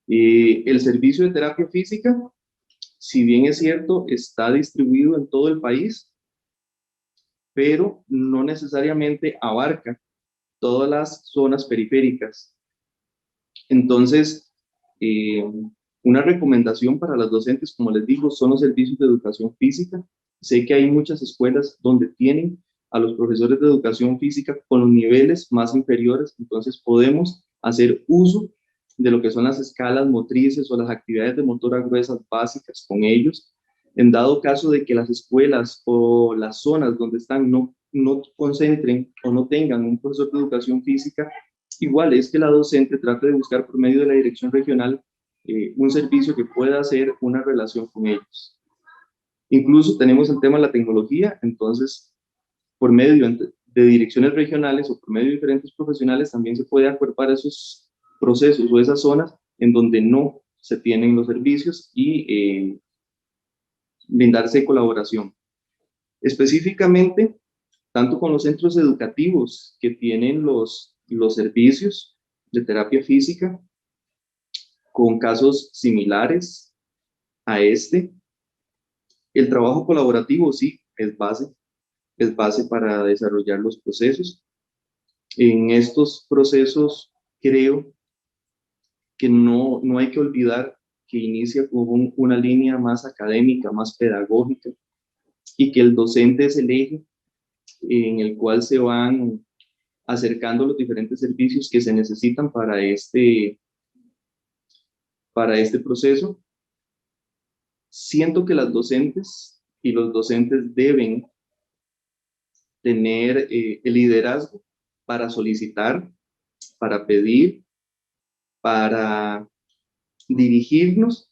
El servicio de terapia física, si bien es cierto, está distribuido en todo el país, pero no necesariamente abarca todas las zonas periféricas. Entonces, una recomendación para las docentes, como les digo, son los servicios de educación física. Sé que hay muchas escuelas donde tienen a los profesores de educación física con los niveles más inferiores, entonces podemos hacer uso de lo que son las escalas motrices o las actividades de motora gruesas básicas con ellos. En dado caso de que las escuelas o las zonas donde están no concentren o no tengan un profesor de educación física, igual es que la docente trate de buscar por medio de la dirección regional un servicio que pueda hacer una relación con ellos. Incluso tenemos el tema de la tecnología, entonces por medio de direcciones regionales o por medio de diferentes profesionales también se puede acuerpar esos procesos o esas zonas en donde no se tienen los servicios y brindarse colaboración. Específicamente, tanto con los centros educativos que tienen los servicios de terapia física, con casos similares a este, el trabajo colaborativo sí es base para desarrollar los procesos. En estos procesos creo que no hay que olvidar que inicia con una línea más académica, más pedagógica, y que el docente es el eje en el cual se van acercando los diferentes servicios que se necesitan para este proceso. Siento que las docentes y los docentes deben tener el liderazgo para solicitar, para pedir, para dirigirnos,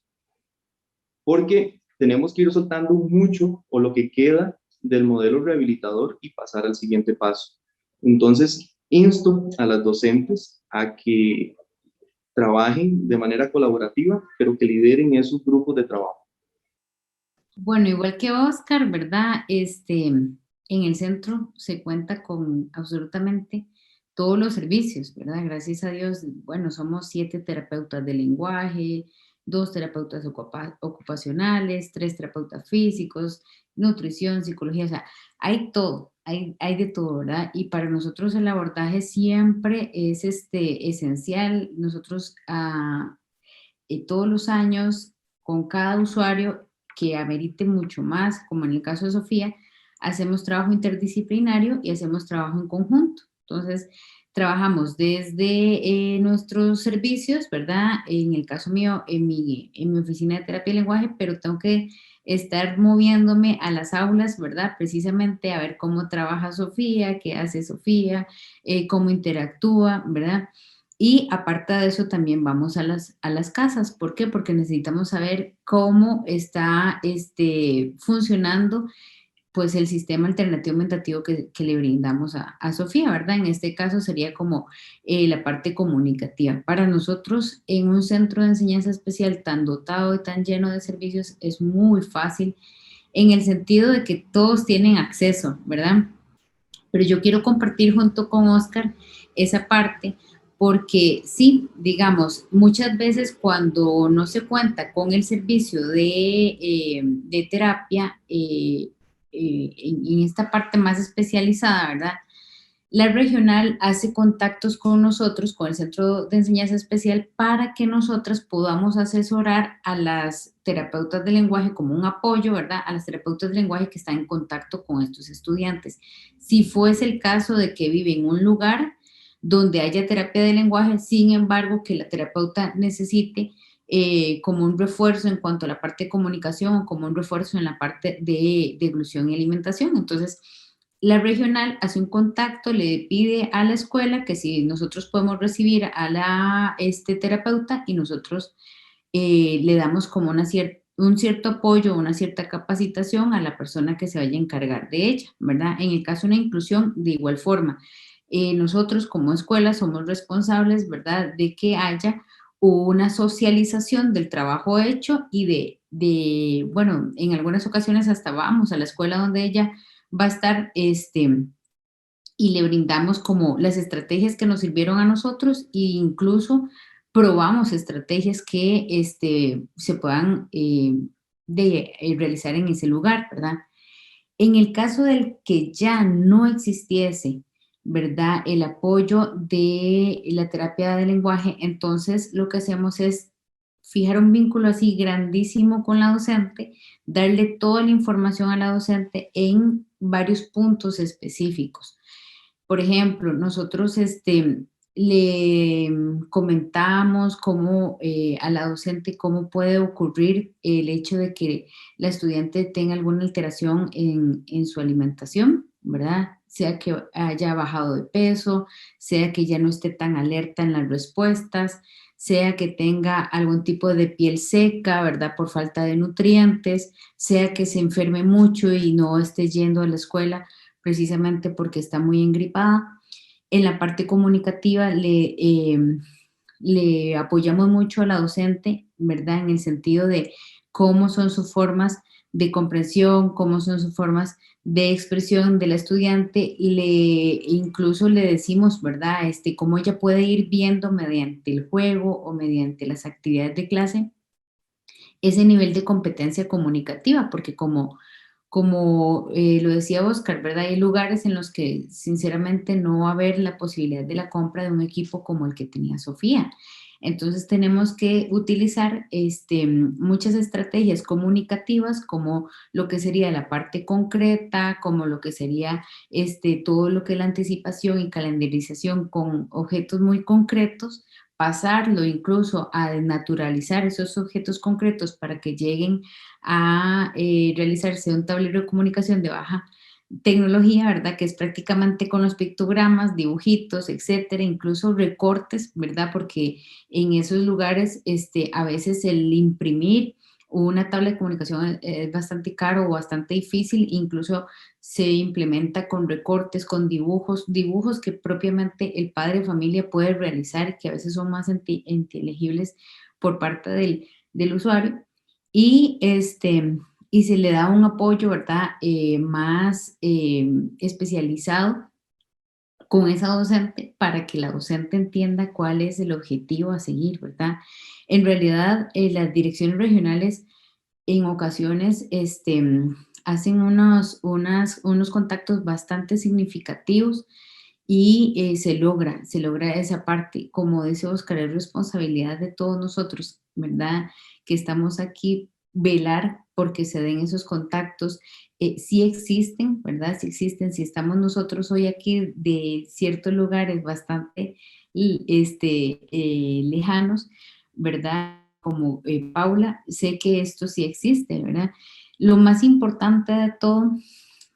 porque tenemos que ir soltando mucho o lo que queda del modelo rehabilitador y pasar al siguiente paso. Entonces, insto a las docentes a que trabajen de manera colaborativa, pero que lideren esos grupos de trabajo. Bueno, igual que Oscar, ¿verdad? En el centro se cuenta con absolutamente todos los servicios, ¿verdad? Gracias a Dios, bueno, somos 7 terapeutas de lenguaje, 2 terapeutas ocupacionales, 3 terapeutas físicos, nutrición, psicología, o sea, hay todo, hay de todo, ¿verdad? Y para nosotros el abordaje siempre es esencial. Nosotros todos los años, con cada usuario que amerite mucho más, como en el caso de Sofía, hacemos trabajo interdisciplinario y hacemos trabajo en conjunto. Entonces, trabajamos desde nuestros servicios, ¿verdad? En el caso mío, en mi oficina de terapia de lenguaje, pero tengo que estar moviéndome a las aulas, ¿verdad? Precisamente a ver cómo trabaja Sofía, qué hace Sofía, cómo interactúa, ¿verdad? Y aparte de eso también vamos a las casas. ¿Por qué? Porque necesitamos saber cómo está funcionando pues el sistema alternativo mentativo que le brindamos a Sofía, ¿verdad? En este caso sería como la parte comunicativa. Para nosotros, en un centro de enseñanza especial tan dotado y tan lleno de servicios, es muy fácil en el sentido de que todos tienen acceso, ¿verdad? Pero yo quiero compartir junto con Oscar esa parte, porque sí, digamos, muchas veces cuando no se cuenta con el servicio de terapia, en esta parte más especializada, ¿verdad? La regional hace contactos con nosotros, con el Centro de Enseñanza Especial, para que nosotras podamos asesorar a las terapeutas de lenguaje como un apoyo, ¿verdad? A las terapeutas de lenguaje que están en contacto con estos estudiantes. Si fuese el caso de que vive en un lugar donde haya terapia de lenguaje, sin embargo, que la terapeuta necesite como un refuerzo en cuanto a la parte de comunicación, como un refuerzo en la parte de deglución y alimentación. Entonces, la regional hace un contacto, le pide a la escuela que si nosotros podemos recibir a la terapeuta y nosotros le damos como un cierto apoyo, una cierta capacitación a la persona que se vaya a encargar de ella, ¿verdad? En el caso de una inclusión, de igual forma, nosotros como escuela somos responsables, ¿verdad?, de que haya una socialización del trabajo hecho y bueno, en algunas ocasiones hasta vamos a la escuela donde ella va a estar, y le brindamos como las estrategias que nos sirvieron a nosotros e incluso probamos estrategias que se puedan realizar en ese lugar, ¿verdad? En el caso del que ya no existiese ¿verdad? El apoyo de la terapia de lenguaje. Entonces, lo que hacemos es fijar un vínculo así grandísimo con la docente, darle toda la información a la docente en varios puntos específicos. Por ejemplo, nosotros le comentamos cómo, a la docente cómo puede ocurrir el hecho de que la estudiante tenga alguna alteración en su alimentación, ¿verdad? Sea que haya bajado de peso, sea que ya no esté tan alerta en las respuestas, sea que tenga algún tipo de piel seca, ¿verdad? Por falta de nutrientes, sea que se enferme mucho y no esté yendo a la escuela precisamente porque está muy engripada. En la parte comunicativa le apoyamos mucho a la docente, ¿verdad? En el sentido de cómo son sus formas de comprensión, cómo son sus formas de expresión de la estudiante, incluso le decimos, ¿verdad? Cómo ella puede ir viendo mediante el juego o mediante las actividades de clase ese nivel de competencia comunicativa, porque como lo decía Oscar, ¿verdad? Hay lugares en los que sinceramente no va a haber la posibilidad de la compra de un equipo como el que tenía Sofía. Entonces tenemos que utilizar muchas estrategias comunicativas como lo que sería la parte concreta, como lo que sería todo lo que es la anticipación y calendarización con objetos muy concretos, pasarlo incluso a naturalizar esos objetos concretos para que lleguen a realizarse un tablero de comunicación de baja tecnología, ¿verdad? Que es prácticamente con los pictogramas, dibujitos, etcétera, incluso recortes, ¿verdad? Porque en esos lugares a veces el imprimir una tabla de comunicación es bastante caro o bastante difícil, incluso se implementa con recortes, con dibujos que propiamente el padre de familia puede realizar, que a veces son más inteligibles por parte del usuario, y y se le da un apoyo, ¿verdad? Más especializado con esa docente para que la docente entienda cuál es el objetivo a seguir, ¿verdad? En realidad, las direcciones regionales en ocasiones hacen unos contactos bastante significativos y se logra esa parte. Como dice Oscar, es responsabilidad de todos nosotros, ¿verdad? Que estamos aquí, velar porque se den esos contactos. Sí existen, ¿verdad? Sí existen. Si estamos nosotros hoy aquí de ciertos lugares bastante lejanos, ¿verdad? Como Paula, sé que esto sí existe, ¿verdad? Lo más importante de todo,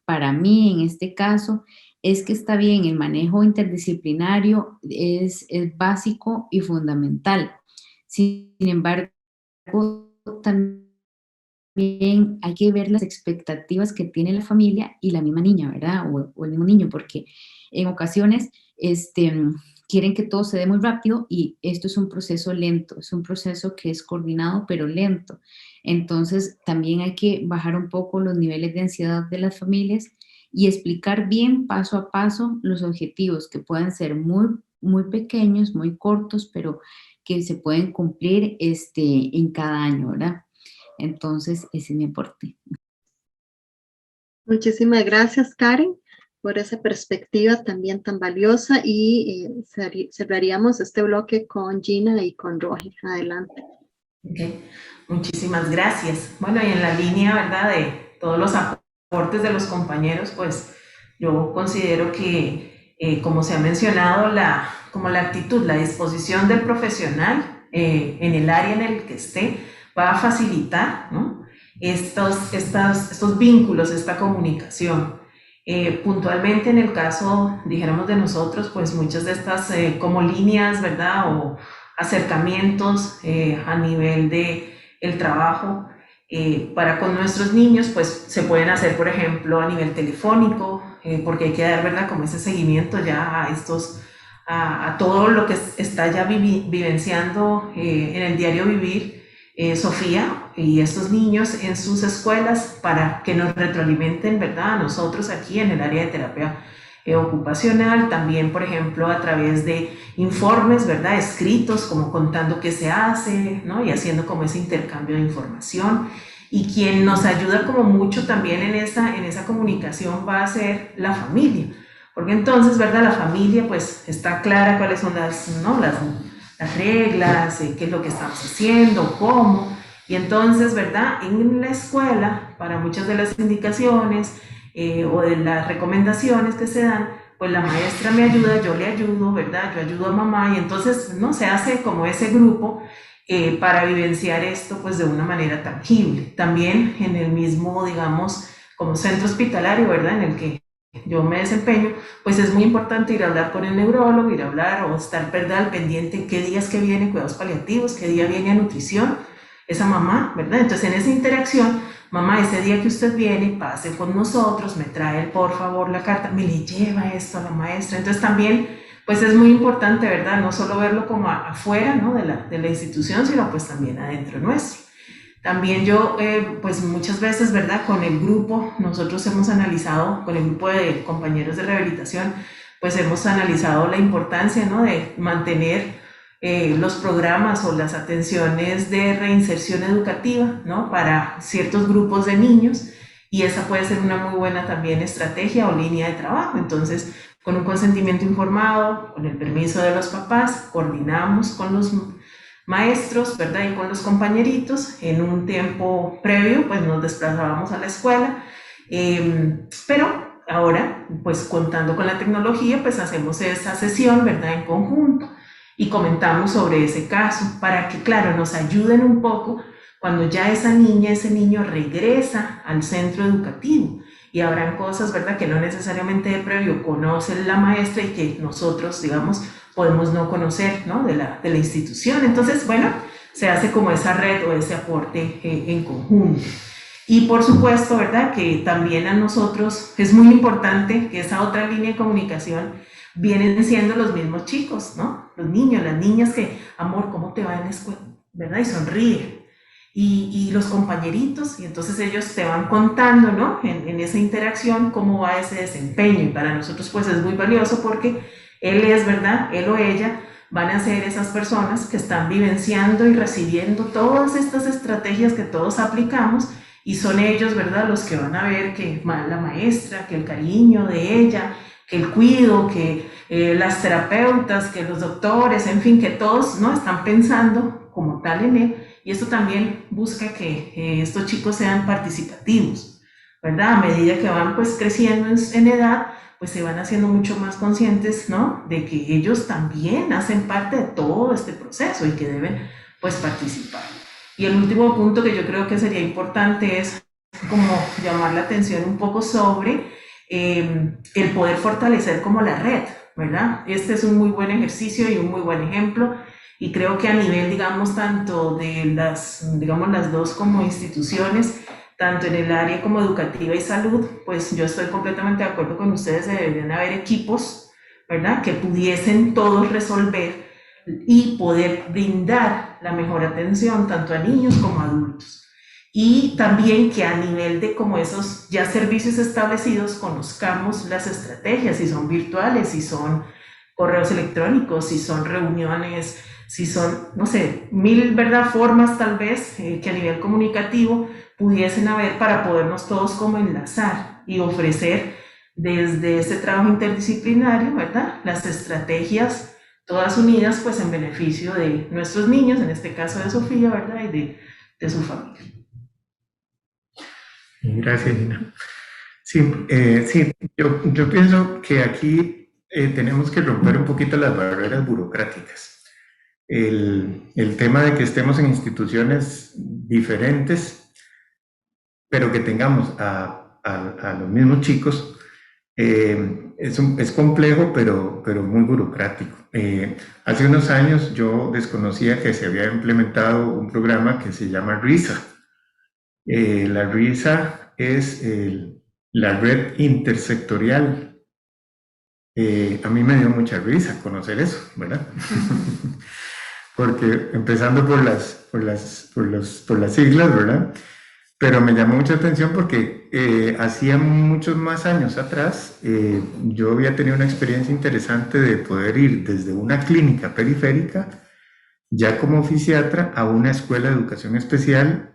para mí en este caso, es que está bien, el manejo interdisciplinario es básico y fundamental. Sin embargo, también hay que ver las expectativas que tiene la familia y la misma niña, ¿verdad? O el mismo niño, porque en ocasiones quieren que todo se dé muy rápido y esto es un proceso lento, es un proceso que es coordinado pero lento. Entonces también hay que bajar un poco los niveles de ansiedad de las familias y explicar bien paso a paso los objetivos que pueden ser muy, muy pequeños, muy cortos, pero que se pueden cumplir en cada año, ¿verdad? Entonces, ese es mi aporte. Muchísimas gracias, Karen, por esa perspectiva también tan valiosa y cerraríamos este bloque con Gina y con Roger. Adelante. Okay. Muchísimas gracias. Bueno, y en la línea, ¿verdad?, de todos los aportes de los compañeros, pues yo considero que, como se ha mencionado, como la actitud, la disposición del profesional en el área en el que esté, va a facilitar, ¿no?, estos vínculos, esta comunicación. Puntualmente en el caso, dijéramos, de nosotros, pues muchas de estas como líneas, ¿verdad?, o acercamientos a nivel de el trabajo para con nuestros niños, pues se pueden hacer, por ejemplo, a nivel telefónico, porque hay que dar, ¿verdad?, como ese seguimiento ya a todo lo que está ya vivenciando en el diario vivir Sofía y estos niños en sus escuelas, para que nos retroalimenten, ¿verdad?, a nosotros aquí en el área de terapia ocupacional, también, por ejemplo, a través de informes, ¿verdad?, escritos, como contando qué se hace, ¿no?, y haciendo como ese intercambio de información. Y quien nos ayuda como mucho también en esa comunicación va a ser la familia, porque entonces, ¿verdad? La familia pues está clara cuáles son las reglas, qué es lo que estamos haciendo, cómo, y entonces, ¿verdad? En la escuela, para muchas de las indicaciones o de las recomendaciones que se dan, pues la maestra me ayuda, yo le ayudo, ¿verdad? Yo ayudo a mamá, y entonces, ¿no? Se hace como ese grupo para vivenciar esto pues de una manera tangible. También en el mismo, digamos, como centro hospitalario, ¿verdad? En el que yo me desempeño, pues es muy importante ir a hablar con el neurólogo, ir a hablar o estar, ¿verdad?, al pendiente qué días que viene cuidados paliativos, qué día viene a nutrición, esa mamá, ¿verdad? Entonces en esa interacción, mamá, ese día que usted viene, pase con nosotros, me trae por favor la carta, me le lleva esto a la maestra. Entonces también pues es muy importante, ¿verdad? No solo verlo como afuera, ¿no?, de la institución, sino pues también adentro nuestro. También yo, pues muchas veces, ¿verdad? Con el grupo, nosotros hemos analizado, con el grupo de compañeros de rehabilitación, pues hemos analizado la importancia, ¿no?, de mantener los programas o las atenciones de reinserción educativa, ¿no?, para ciertos grupos de niños, y esa puede ser una muy buena también estrategia o línea de trabajo. Entonces, con un consentimiento informado, con el permiso de los papás, coordinamos con los maestros, ¿verdad?, y con los compañeritos. En un tiempo previo, pues nos desplazábamos a la escuela, pero ahora, pues contando con la tecnología, pues hacemos esa sesión, ¿verdad?, en conjunto, y comentamos sobre ese caso, para que, claro, nos ayuden un poco cuando ya esa niña, ese niño regresa al centro educativo, y habrán cosas, ¿verdad?, que no necesariamente de previo conoce la maestra y que nosotros, digamos, podemos no conocer, ¿no?, de la institución. Entonces, bueno, se hace como esa red o ese aporte en conjunto. Y por supuesto, ¿verdad?, que también a nosotros es muy importante que esa otra línea de comunicación vienen siendo los mismos chicos, ¿no?, los niños, las niñas que, amor, ¿cómo te va en la escuela?, ¿verdad?, y sonríe. Y los compañeritos, y entonces ellos te van contando, ¿no?, en esa interacción cómo va ese desempeño, y para nosotros pues es muy valioso porque él es, ¿verdad?, él o ella van a ser esas personas que están vivenciando y recibiendo todas estas estrategias que todos aplicamos, y son ellos, ¿verdad?, los que van a ver que la maestra, que el cariño de ella, que el cuidado, que las terapeutas, que los doctores, en fin, que todos, ¿no?, están pensando como tal en él. Y esto también busca que estos chicos sean participativos, ¿verdad? A medida que van pues creciendo en edad, pues se van haciendo mucho más conscientes, ¿no?, de que ellos también hacen parte de todo este proceso y que deben pues participar. Y el último punto que yo creo que sería importante es como llamar la atención un poco sobre el poder fortalecer como la red, ¿verdad? Este es un muy buen ejercicio y un muy buen ejemplo. Y creo que a nivel, digamos, tanto de las dos como instituciones, tanto en el área como educativa y salud, pues yo estoy completamente de acuerdo con ustedes, deberían haber equipos, ¿verdad?, que pudiesen todos resolver y poder brindar la mejor atención tanto a niños como a adultos. Y también que a nivel de como esos ya servicios establecidos conozcamos las estrategias, si son virtuales, si son correos electrónicos, si son reuniones, si son, no sé, 1000, ¿verdad?, formas tal vez que a nivel comunicativo pudiesen haber para podernos todos como enlazar y ofrecer desde ese trabajo interdisciplinario, ¿verdad?, las estrategias todas unidas pues en beneficio de nuestros niños, en este caso de Sofía, ¿verdad?, y de su familia. Gracias, Gina. Sí, yo pienso que aquí tenemos que romper un poquito las barreras burocráticas. El tema de que estemos en instituciones diferentes, pero que tengamos a los mismos chicos, es complejo, pero muy burocrático. Hace unos años yo desconocía que se había implementado un programa que se llama RISA. La RISA es la red intersectorial. A mí me dio mucha risa conocer eso, ¿verdad? Porque empezando por las siglas, ¿verdad? Pero me llamó mucha atención porque hacía muchos más años atrás yo había tenido una experiencia interesante de poder ir desde una clínica periférica, ya como fisiatra, a una escuela de educación especial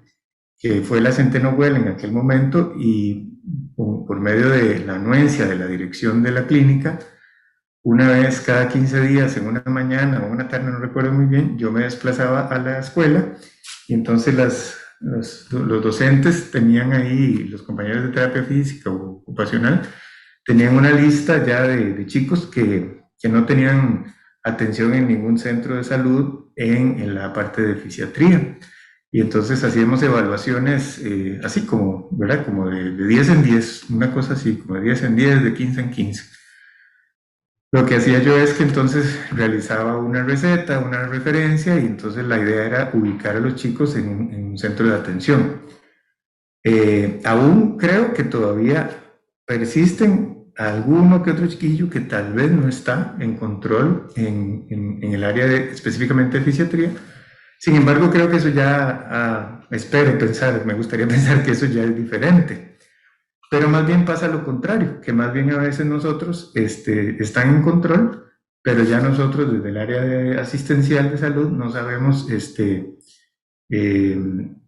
que fue la Centeno Well en aquel momento, y por medio de la anuencia de la dirección de la clínica, una vez cada 15 días, en una mañana o una tarde, no recuerdo muy bien, yo me desplazaba a la escuela y entonces los docentes tenían ahí, los compañeros de terapia física o ocupacional, tenían una lista ya de chicos que no tenían atención en ningún centro de salud en la parte de fisiatría. Y entonces hacíamos evaluaciones así como, ¿verdad? Como de 10 en 10, una cosa así, como de 10 en 10, de 15 en 15. Lo que hacía yo es que entonces realizaba una receta, una referencia, y entonces la idea era ubicar a los chicos en un centro de atención. Aún creo que todavía persisten alguno que otro chiquillo que tal vez no está en control en el área específicamente de fisiatría. Sin embargo, creo que eso ya, espero pensar, me gustaría pensar que eso ya es diferente. Pero más bien pasa lo contrario, que más bien a veces nosotros están en control, pero ya nosotros desde el área asistencial de salud no sabemos,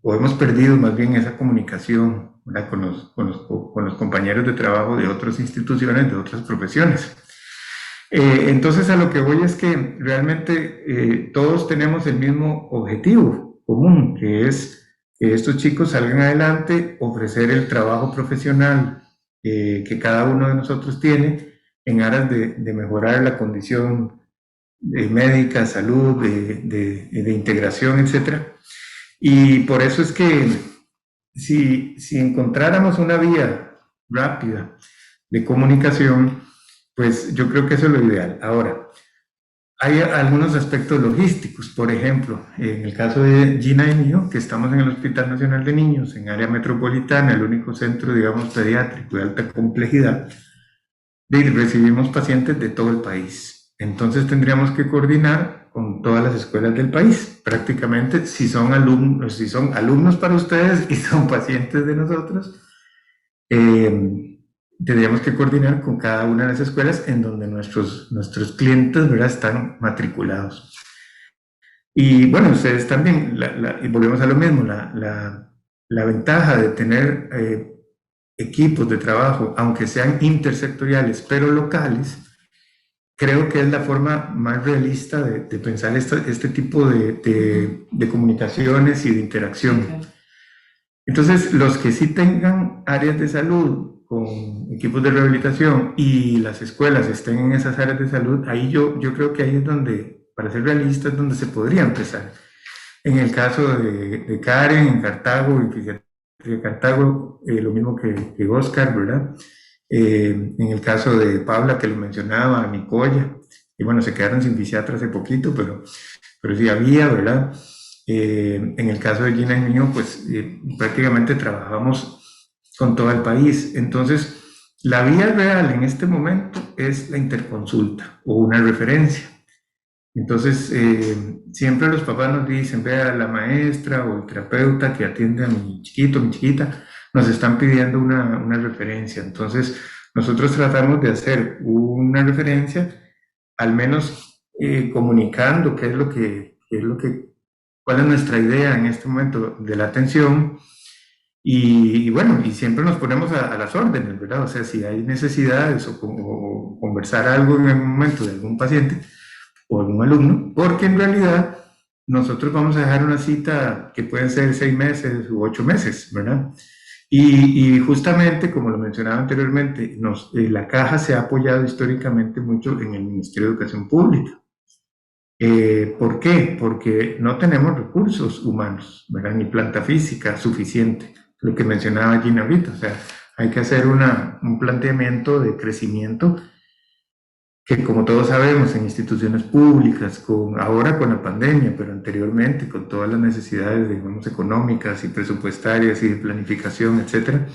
o hemos perdido más bien esa comunicación, ¿verdad? con los compañeros de trabajo de otras instituciones, de otras profesiones. Entonces a lo que voy es que realmente todos tenemos el mismo objetivo común, que es que estos chicos salgan adelante, ofrecer el trabajo profesional que cada uno de nosotros tiene en aras de mejorar la condición médica, salud, de integración, etc. Y por eso es que si encontráramos una vía rápida de comunicación, pues yo creo que eso es lo ideal. Ahora, hay algunos aspectos logísticos, por ejemplo, en el caso de Gina y mío, que estamos en el Hospital Nacional de Niños, en área metropolitana, el único centro, digamos, pediátrico de alta complejidad, recibimos pacientes de todo el país. Entonces tendríamos que coordinar con todas las escuelas del país, prácticamente, si son alumnos para ustedes y son pacientes de nosotros, tendríamos que coordinar con cada una de las escuelas en donde nuestros clientes, ¿verdad?, están matriculados. Y bueno, ustedes también, y volvemos a lo mismo, la ventaja de tener equipos de trabajo, aunque sean intersectoriales, pero locales, creo que es la forma más realista de pensar este tipo de comunicaciones y de interacción. Entonces, los que sí tengan áreas de salud con equipos de rehabilitación y las escuelas estén en esas áreas de salud, ahí yo creo que ahí es donde, para ser realistas, donde se podría empezar. En el caso de Karen, en Cartago, en Fisiatría de Cartago, lo mismo que Oscar, ¿verdad? En el caso de Paula, que lo mencionaba, Nicoya, y bueno, se quedaron sin fisiatra hace poquito, pero sí había, ¿verdad? En el caso de Gina y mío, pues prácticamente trabajamos con todo el país. Entonces, la vía real en este momento es la interconsulta o una referencia. Entonces, siempre los papás nos dicen, vea, la maestra o el terapeuta que atiende a mi chiquito, mi chiquita, nos están pidiendo una referencia. Entonces, nosotros tratamos de hacer una referencia, al menos comunicando cuál es nuestra idea en este momento de la atención. Y bueno, y siempre nos ponemos a las órdenes, ¿verdad? O sea, si hay necesidades o conversar algo en algún momento de algún paciente o algún alumno, porque en realidad nosotros vamos a dejar una cita que puede ser 6 meses u 8 meses, ¿verdad? Y justamente, como lo mencionaba anteriormente, la Caja se ha apoyado históricamente mucho en el Ministerio de Educación Pública. ¿Por qué? Porque no tenemos recursos humanos, ¿verdad? Ni planta física suficiente, lo que mencionaba Gina ahorita. O sea, hay que hacer un planteamiento de crecimiento que, como todos sabemos, en instituciones públicas, ahora con la pandemia, pero anteriormente con todas las necesidades, digamos, económicas y presupuestarias y de planificación, etcétera,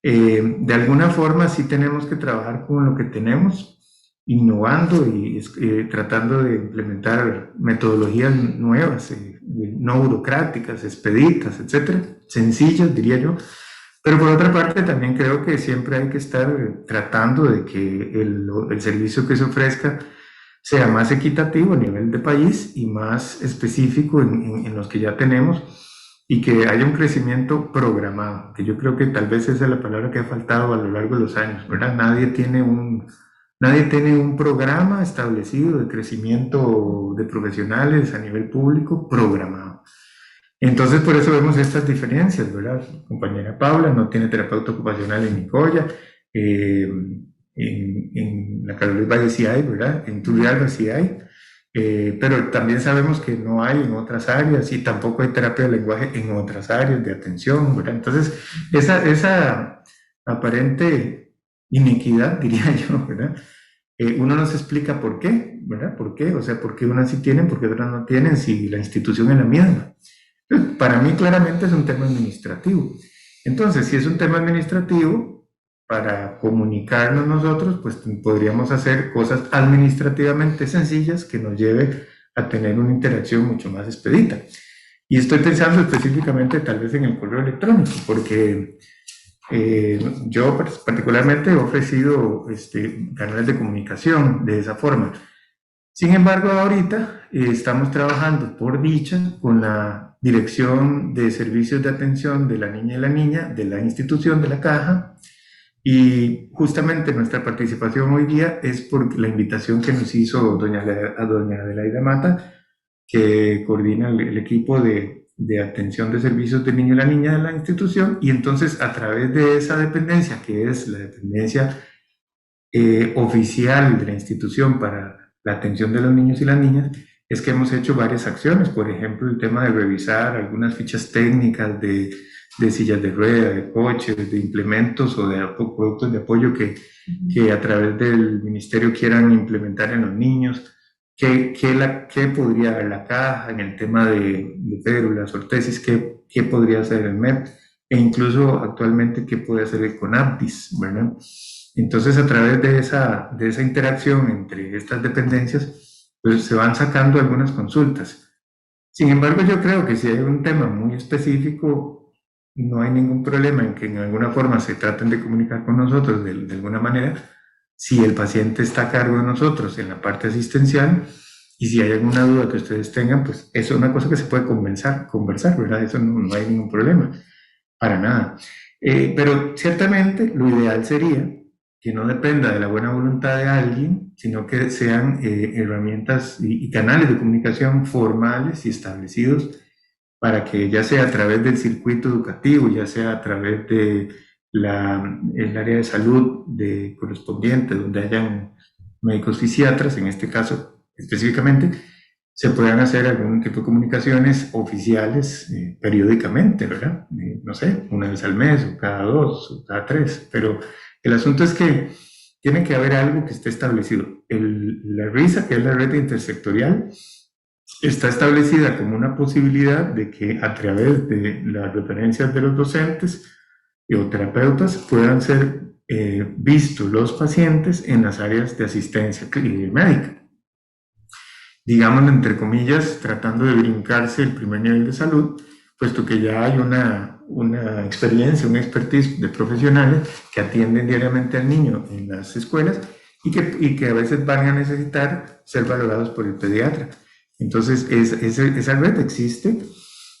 de alguna forma sí tenemos que trabajar con lo que tenemos, innovando y tratando de implementar metodologías nuevas, no burocráticas, expeditas, etcétera, sencillas, diría yo. Pero por otra parte, también creo que siempre hay que estar tratando de que el servicio que se ofrezca sea más equitativo a nivel de país y más específico en los que ya tenemos, y que haya un crecimiento programado, que yo creo que tal vez esa es la palabra que ha faltado a lo largo de los años, ¿verdad? Nadie tiene un programa establecido de crecimiento de profesionales a nivel público programado. Entonces, por eso vemos estas diferencias, ¿verdad? Compañera Paula no tiene terapeuta ocupacional en Nicoya, en la Carolina Valle sí hay, ¿verdad? En Turrialba sí hay, pero también sabemos que no hay en otras áreas y tampoco hay terapia de lenguaje en otras áreas de atención, ¿verdad? Entonces, esa aparente inequidad, diría yo, ¿verdad? Uno no se explica por qué, ¿verdad? ¿Por qué? O sea, ¿por qué unas sí tienen, por qué otras no tienen, si la institución es la misma? Para mí claramente es un tema administrativo. Entonces, si es un tema administrativo, para comunicarnos nosotros, pues podríamos hacer cosas administrativamente sencillas que nos lleve a tener una interacción mucho más expedita. Y estoy pensando específicamente tal vez en el correo electrónico, porque yo particularmente he ofrecido canales de comunicación de esa forma. Sin embargo, ahorita estamos trabajando por dicha con la Dirección de Servicios de Atención de la Niña y la Niña de la institución de la Caja, y justamente nuestra participación hoy día es por la invitación que nos hizo doña Adelaida Mata, que coordina el equipo de atención de servicios del niño y la niña de la institución, y entonces a través de esa dependencia, que es la dependencia oficial de la institución para la atención de los niños y las niñas, es que hemos hecho varias acciones. Por ejemplo, el tema de revisar algunas fichas técnicas de sillas de rueda, de coches, de implementos o de productos de apoyo que a través del ministerio quieran implementar en los niños. ¿Qué podría haber la caja en el tema de férulas, ortesis? ¿Qué podría hacer el MEP? E incluso actualmente, ¿qué puede hacer el CONAPDIS? ¿Verdad? Entonces, a través de esa interacción entre estas dependencias, pues se van sacando algunas consultas. Sin embargo, yo creo que si hay un tema muy específico, no hay ningún problema en que en alguna forma se traten de comunicar con nosotros de alguna manera, si el paciente está a cargo de nosotros en la parte asistencial, y si hay alguna duda que ustedes tengan, pues eso es una cosa que se puede conversar, ¿verdad? Eso no hay ningún problema, para nada. Pero ciertamente lo ideal sería que no dependa de la buena voluntad de alguien, sino que sean herramientas y canales de comunicación formales y establecidos para que ya sea a través del circuito educativo, ya sea a través de el área de salud correspondiente, donde hayan médicos fisiatras, en este caso específicamente, se puedan hacer algún tipo de comunicaciones oficiales periódicamente, ¿verdad? No sé, una vez al mes, o cada 2, o cada 3, pero el asunto es que tiene que haber algo que esté establecido. La RISA, que es la red intersectorial, está establecida como una posibilidad de que a través de las referencias de los docentes o terapeutas puedan ser vistos los pacientes en las áreas de asistencia médica. Digámoslo entre comillas, tratando de brincarse el primer nivel de salud, puesto que ya hay una experiencia, una expertise de profesionales que atienden diariamente al niño en las escuelas y que a veces van a necesitar ser valorados por el pediatra. Entonces, esa red existe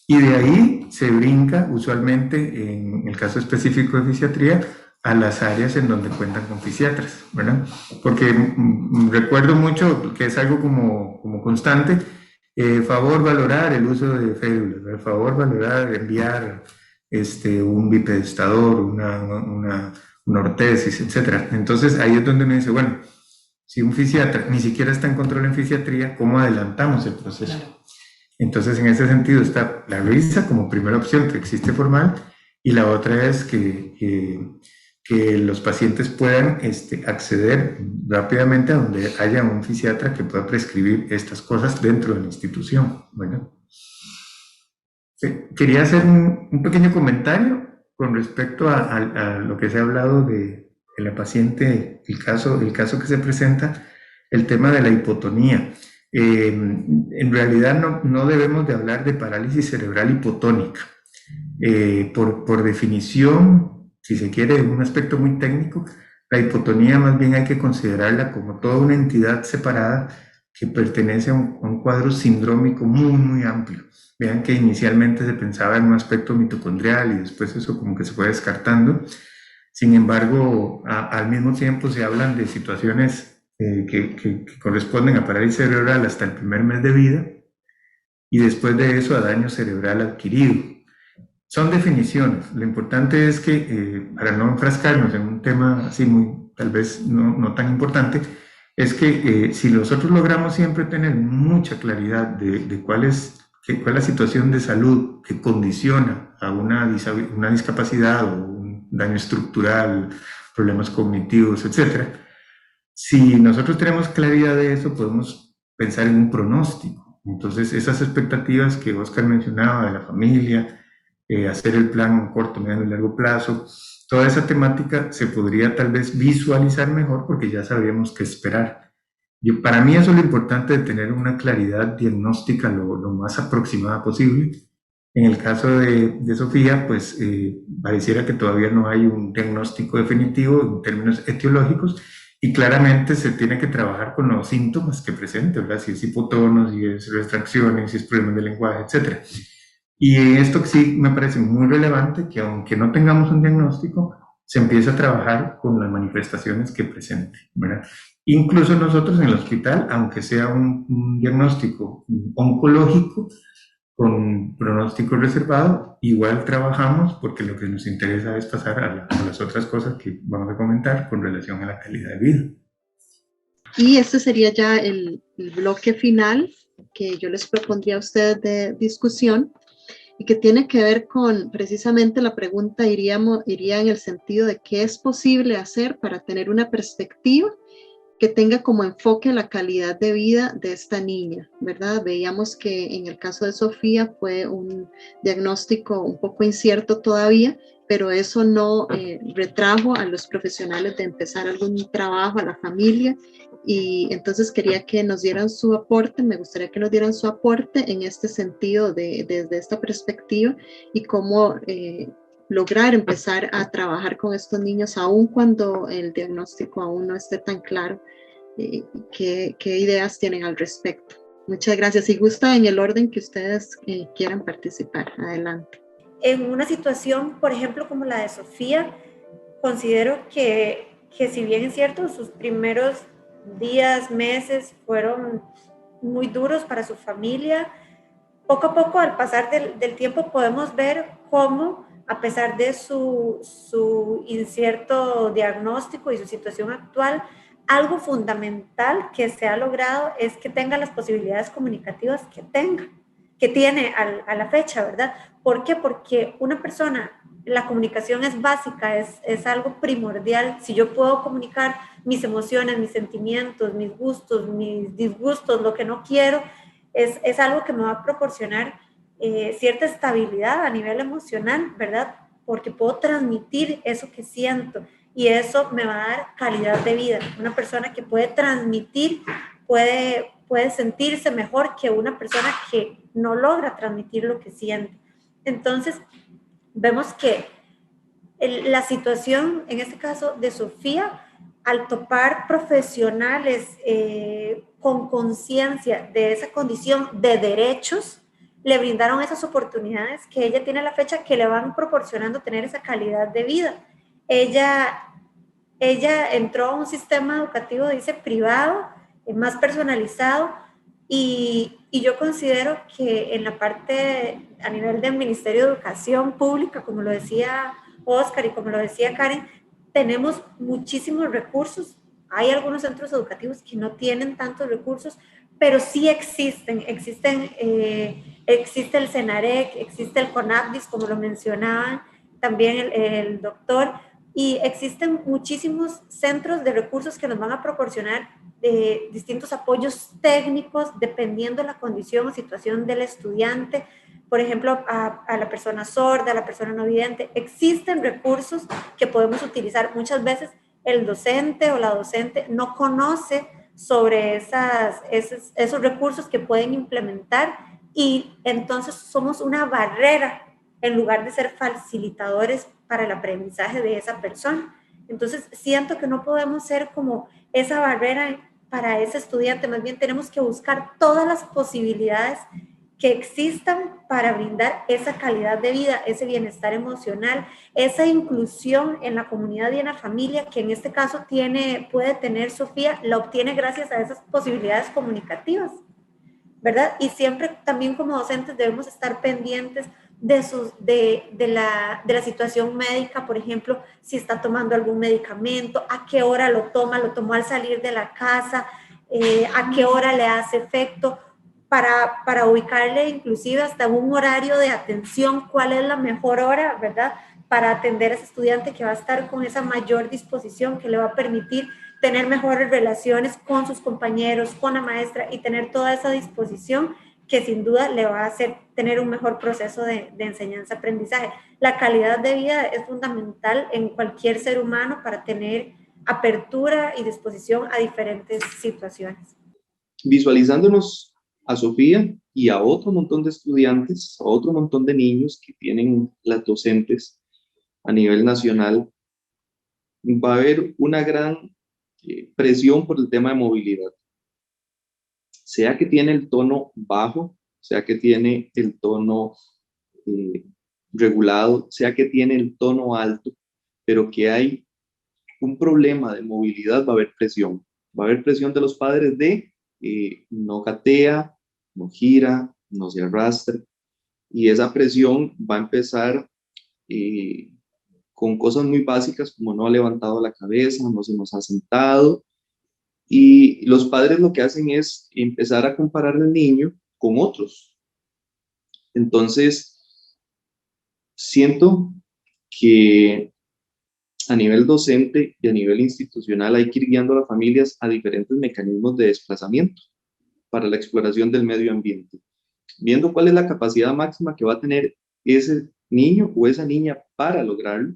y de ahí se brinca usualmente, en el caso específico de fisiatría, a las áreas en donde cuentan con fisiatras, ¿verdad? Porque recuerdo mucho que es algo como constante, favor valorar el uso de férulas, favor valorar enviar un bipedestador, una ortesis, etc. Entonces, ahí es donde uno dice, bueno, si un fisiatra ni siquiera está en control en fisiatría, ¿cómo adelantamos el proceso? Claro. Entonces, en ese sentido está la RISA como primera opción que existe formal, y la otra es que los pacientes puedan acceder rápidamente a donde haya un fisiatra que pueda prescribir estas cosas dentro de la institución. Bueno, quería hacer un pequeño comentario con respecto a lo que se ha hablado de la paciente, el caso que se presenta, el tema de la hipotonía. En realidad no debemos de hablar de parálisis cerebral hipotónica. Por definición, si se quiere, un aspecto muy técnico, la hipotonía más bien hay que considerarla como toda una entidad separada que pertenece a un cuadro sindrómico muy, muy amplio. Vean que inicialmente se pensaba en un aspecto mitocondrial y después eso como que se fue descartando. Sin embargo, al mismo tiempo se hablan de situaciones que corresponden a parálisis cerebral hasta el primer mes de vida y después de eso a daño cerebral adquirido. Son definiciones. Lo importante es que, para no enfrascarnos en un tema así muy, tal vez no tan importante, es que si nosotros logramos siempre tener mucha claridad de cuál es la situación de salud que condiciona a una discapacidad o un daño estructural, problemas cognitivos, etc. Si nosotros tenemos claridad de eso, podemos pensar en un pronóstico. Entonces, esas expectativas que Oscar mencionaba de la familia, hacer el plan a corto, mediano y largo plazo, toda esa temática se podría tal vez visualizar mejor porque ya sabríamos qué esperar. Para mí eso es lo importante de tener una claridad diagnóstica lo más aproximada posible. En el caso de Sofía, pues pareciera que todavía no hay un diagnóstico definitivo en términos etiológicos y claramente se tiene que trabajar con los síntomas que presente, ¿verdad? Si es hipotono, si es restricciones, si es problemas de lenguaje, etc. Y esto sí me parece muy relevante, que aunque no tengamos un diagnóstico, se empieza a trabajar con las manifestaciones que presente, ¿verdad? Incluso nosotros en el hospital, aunque sea un diagnóstico oncológico con pronóstico reservado, igual trabajamos porque lo que nos interesa es pasar a las otras cosas que vamos a comentar con relación a la calidad de vida. Y este sería ya el bloque final que yo les propondría a ustedes de discusión y que tiene que ver con precisamente la pregunta, iría en el sentido de qué es posible hacer para tener una perspectiva que tenga como enfoque la calidad de vida de esta niña, ¿verdad? Veíamos que en el caso de Sofía fue un diagnóstico un poco incierto todavía, pero eso no retrajo a los profesionales de empezar algún trabajo, a la familia, y entonces quería que nos dieran su aporte, me gustaría que nos dieran su aporte en este sentido, desde esta perspectiva, y cómo lograr empezar a trabajar con estos niños aun cuando el diagnóstico aún no esté tan claro. ¿Qué ideas tienen al respecto? Muchas gracias. Si gusta, en el orden que ustedes quieran participar. Adelante. En una situación, por ejemplo, como la de Sofía, considero que si bien es cierto, sus primeros días, meses fueron muy duros para su familia, poco a poco, al pasar del tiempo, podemos ver cómo, a pesar de su incierto diagnóstico y su situación actual, algo fundamental que se ha logrado es que tenga las posibilidades comunicativas que tiene a la fecha, ¿verdad? ¿Por qué? Porque una persona, la comunicación es básica, es algo primordial. Si yo puedo comunicar mis emociones, mis sentimientos, mis gustos, mis disgustos, lo que no quiero, es algo que me va a proporcionar cierta estabilidad a nivel emocional, ¿verdad? Porque puedo transmitir eso que siento y eso me va a dar calidad de vida. Una persona que puede transmitir, puede sentirse mejor que una persona que no logra transmitir lo que siente. Entonces, vemos que la situación, en este caso de Sofía, al topar profesionales con conciencia de esa condición de derechos, le brindaron esas oportunidades que ella tiene a la fecha que le van proporcionando tener esa calidad de vida. Ella entró a un sistema educativo, dice, privado, más personalizado, y yo considero que en la parte a nivel del Ministerio de Educación Pública, como lo decía Oscar y como lo decía Karen, tenemos muchísimos recursos. Hay algunos centros educativos que no tienen tantos recursos, pero sí existe el CENAREC, existe el CONAPDIS, como lo mencionaban también el doctor, y existen muchísimos centros de recursos que nos van a proporcionar distintos apoyos técnicos dependiendo de la condición o situación del estudiante. Por ejemplo, a la persona sorda, a la persona no vidente, existen recursos que podemos utilizar. Muchas veces el docente o la docente no conoce sobre esos recursos que pueden implementar y entonces somos una barrera en lugar de ser facilitadores para el aprendizaje de esa persona. Entonces siento que no podemos ser como esa barrera para ese estudiante, más bien tenemos que buscar todas las posibilidades que existan para brindar esa calidad de vida, ese bienestar emocional, esa inclusión en la comunidad y en la familia, que en este caso puede tener Sofía, la obtiene gracias a esas posibilidades comunicativas, ¿verdad? Y siempre también como docentes debemos estar pendientes de la situación médica, por ejemplo, si está tomando algún medicamento, a qué hora lo tomó al salir de la casa, a qué hora le hace efecto, para ubicarle inclusive hasta un horario de atención, cuál es la mejor hora, ¿verdad? Para atender a ese estudiante que va a estar con esa mayor disposición, que le va a permitir tener mejores relaciones con sus compañeros, con la maestra y tener toda esa disposición que sin duda le va a hacer tener un mejor proceso de enseñanza-aprendizaje. La calidad de vida es fundamental en cualquier ser humano para tener apertura y disposición a diferentes situaciones. Visualizándonos a Sofía y a otro montón de estudiantes, a otro montón de niños que tienen las docentes a nivel nacional, va a haber una gran presión por el tema de movilidad. Sea que tiene el tono bajo, sea que tiene el tono regulado, sea que tiene el tono alto, pero que hay un problema de movilidad, va a haber presión. Va a haber presión de los padres de no gatea, no gira, no se arrastra. Y esa presión va a empezar con cosas muy básicas como no ha levantado la cabeza, no se nos ha sentado. Y los padres lo que hacen es empezar a comparar al niño con otros. Entonces, siento que a nivel docente y a nivel institucional hay que ir guiando a las familias a diferentes mecanismos de desplazamiento para la exploración del medio ambiente, viendo cuál es la capacidad máxima que va a tener ese niño o esa niña para lograrlo,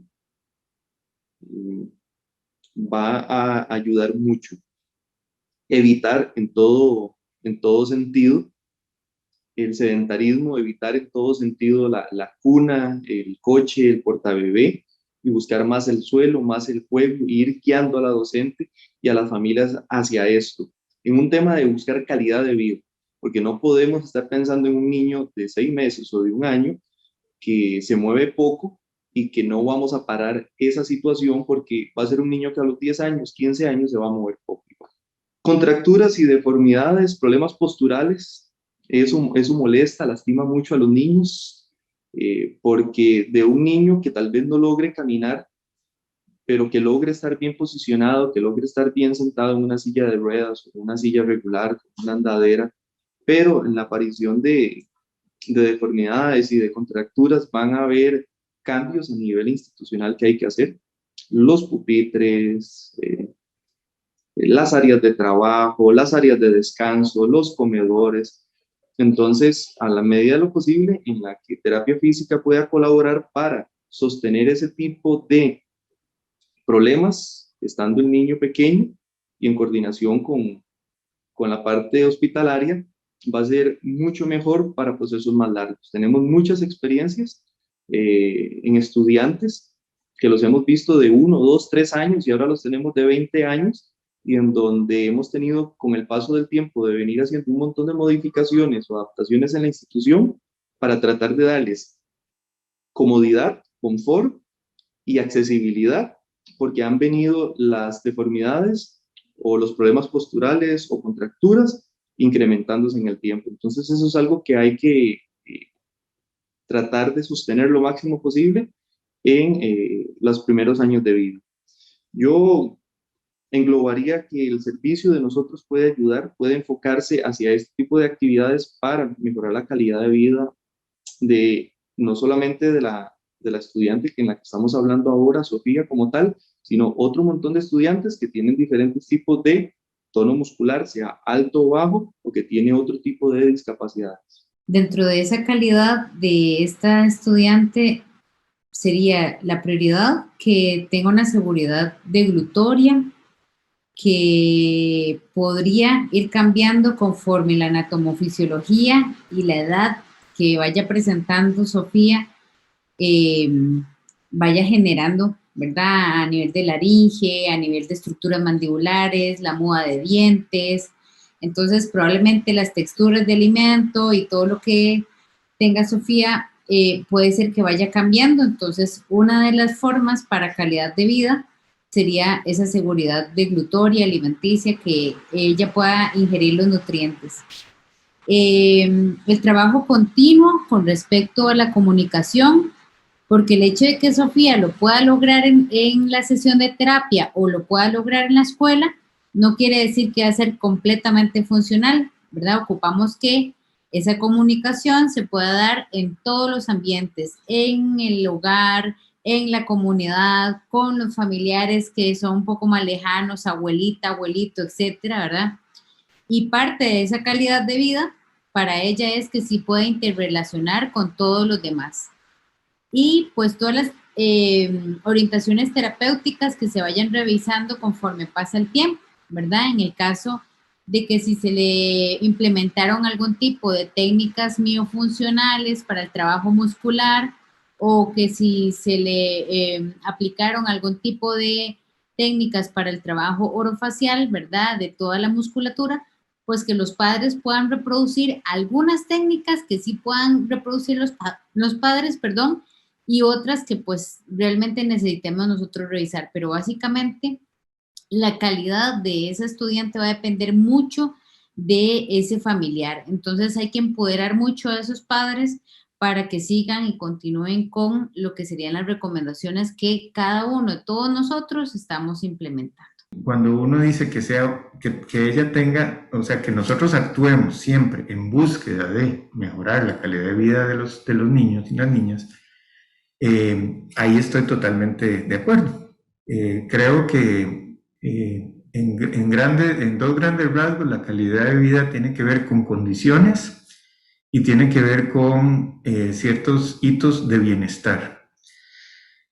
va a ayudar mucho. Evitar en todo sentido el sedentarismo, evitar en todo sentido la cuna, el coche, el portabebé, y buscar más el suelo, más el juego, e ir guiando a la docente y a las familias hacia esto, en un tema de buscar calidad de vida, porque no podemos estar pensando en un niño de 6 meses o de 1 año que se mueve poco y que no vamos a parar esa situación porque va a ser un niño que a los 10 años, 15 años se va a mover poco igual. Contracturas y deformidades, problemas posturales, eso molesta, lastima mucho a los niños, porque de un niño que tal vez no logre caminar, pero que logre estar bien posicionado, que logre estar bien sentado en una silla de ruedas o una silla regular, una andadera, pero en la aparición de deformidades y de contracturas van a haber cambios a nivel institucional que hay que hacer. Los pupitres, las áreas de trabajo, las áreas de descanso, los comedores. Entonces, a la medida de lo posible, en la que terapia física pueda colaborar para sostener ese tipo de problemas, estando el niño pequeño y en coordinación con la parte hospitalaria, va a ser mucho mejor para procesos más largos. Tenemos muchas experiencias en estudiantes que los hemos visto de 1, 2, 3 años y ahora los tenemos de 20 años, y en donde hemos tenido con el paso del tiempo de venir haciendo un montón de modificaciones o adaptaciones en la institución para tratar de darles comodidad, confort y accesibilidad, porque han venido las deformidades o los problemas posturales o contracturas incrementándose en el tiempo. Entonces eso es algo que hay que tratar de sostener lo máximo posible en los primeros años de vida. Yo englobaría que el servicio de nosotros puede ayudar, puede enfocarse hacia este tipo de actividades para mejorar la calidad de vida de no solamente de la estudiante en la que estamos hablando ahora, Sofía como tal, sino otro montón de estudiantes que tienen diferentes tipos de tono muscular, sea alto o bajo, o que tiene otro tipo de discapacidades. Dentro de esa calidad de esta estudiante, sería la prioridad que tenga una seguridad deglutoria, que podría ir cambiando conforme la anatomofisiología y la edad que vaya presentando Sofía vaya generando ¿verdad? A nivel de laringe, a nivel de estructuras mandibulares, la muda de dientes. Entonces, probablemente las texturas de alimento y todo lo que tenga Sofía puede ser que vaya cambiando. Entonces, una de las formas para calidad de vida sería esa seguridad deglutoria, alimenticia, que ella pueda ingerir los nutrientes. El trabajo continuo con respecto a la comunicación, porque el hecho de que Sofía lo pueda lograr en la sesión de terapia o lo pueda lograr en la escuela, no quiere decir que va a ser completamente funcional, ¿verdad? Ocupamos que esa comunicación se pueda dar en todos los ambientes, en el hogar, en la comunidad, con los familiares que son un poco más lejanos, abuelita, abuelito, etcétera, ¿verdad? Y parte de esa calidad de vida para ella es que sí puede interrelacionar con todos los demás. Y pues todas las orientaciones terapéuticas que se vayan revisando conforme pasa el tiempo, ¿verdad? En el caso de que si se le implementaron algún tipo de técnicas miofuncionales para el trabajo muscular, o que si se le aplicaron algún tipo de técnicas para el trabajo orofacial, ¿verdad? De toda la musculatura, pues que los padres puedan reproducir algunas técnicas que sí puedan reproducir los padres, perdón, y otras que pues realmente necesitemos nosotros revisar. Pero básicamente la calidad de ese estudiante va a depender mucho de ese familiar. Entonces hay que empoderar mucho a esos padres para que sigan y continúen con lo que serían las recomendaciones que cada uno de todos nosotros estamos implementando. Cuando uno dice que ella tenga, o sea, que nosotros actuemos siempre en búsqueda de mejorar la calidad de vida de los niños y las niñas, ahí estoy totalmente de acuerdo. Creo que en dos grandes rasgos la calidad de vida tiene que ver con condiciones y tiene que ver con ciertos hitos de bienestar.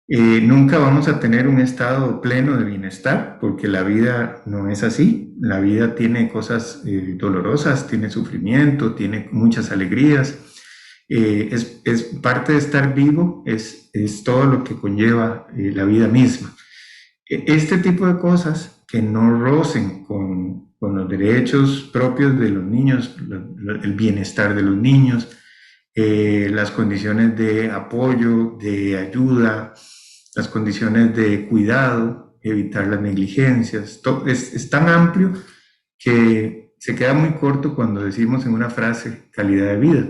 Nunca vamos a tener un estado pleno de bienestar porque la vida no es así. La vida tiene cosas dolorosas, tiene sufrimiento, tiene muchas alegrías. Es parte de estar vivo, es todo lo que conlleva la vida misma. Este tipo de cosas que no rocen con los derechos propios de los niños, el bienestar de los niños, las condiciones de apoyo, de ayuda, las condiciones de cuidado, evitar las negligencias, es tan amplio que se queda muy corto cuando decimos en una frase calidad de vida.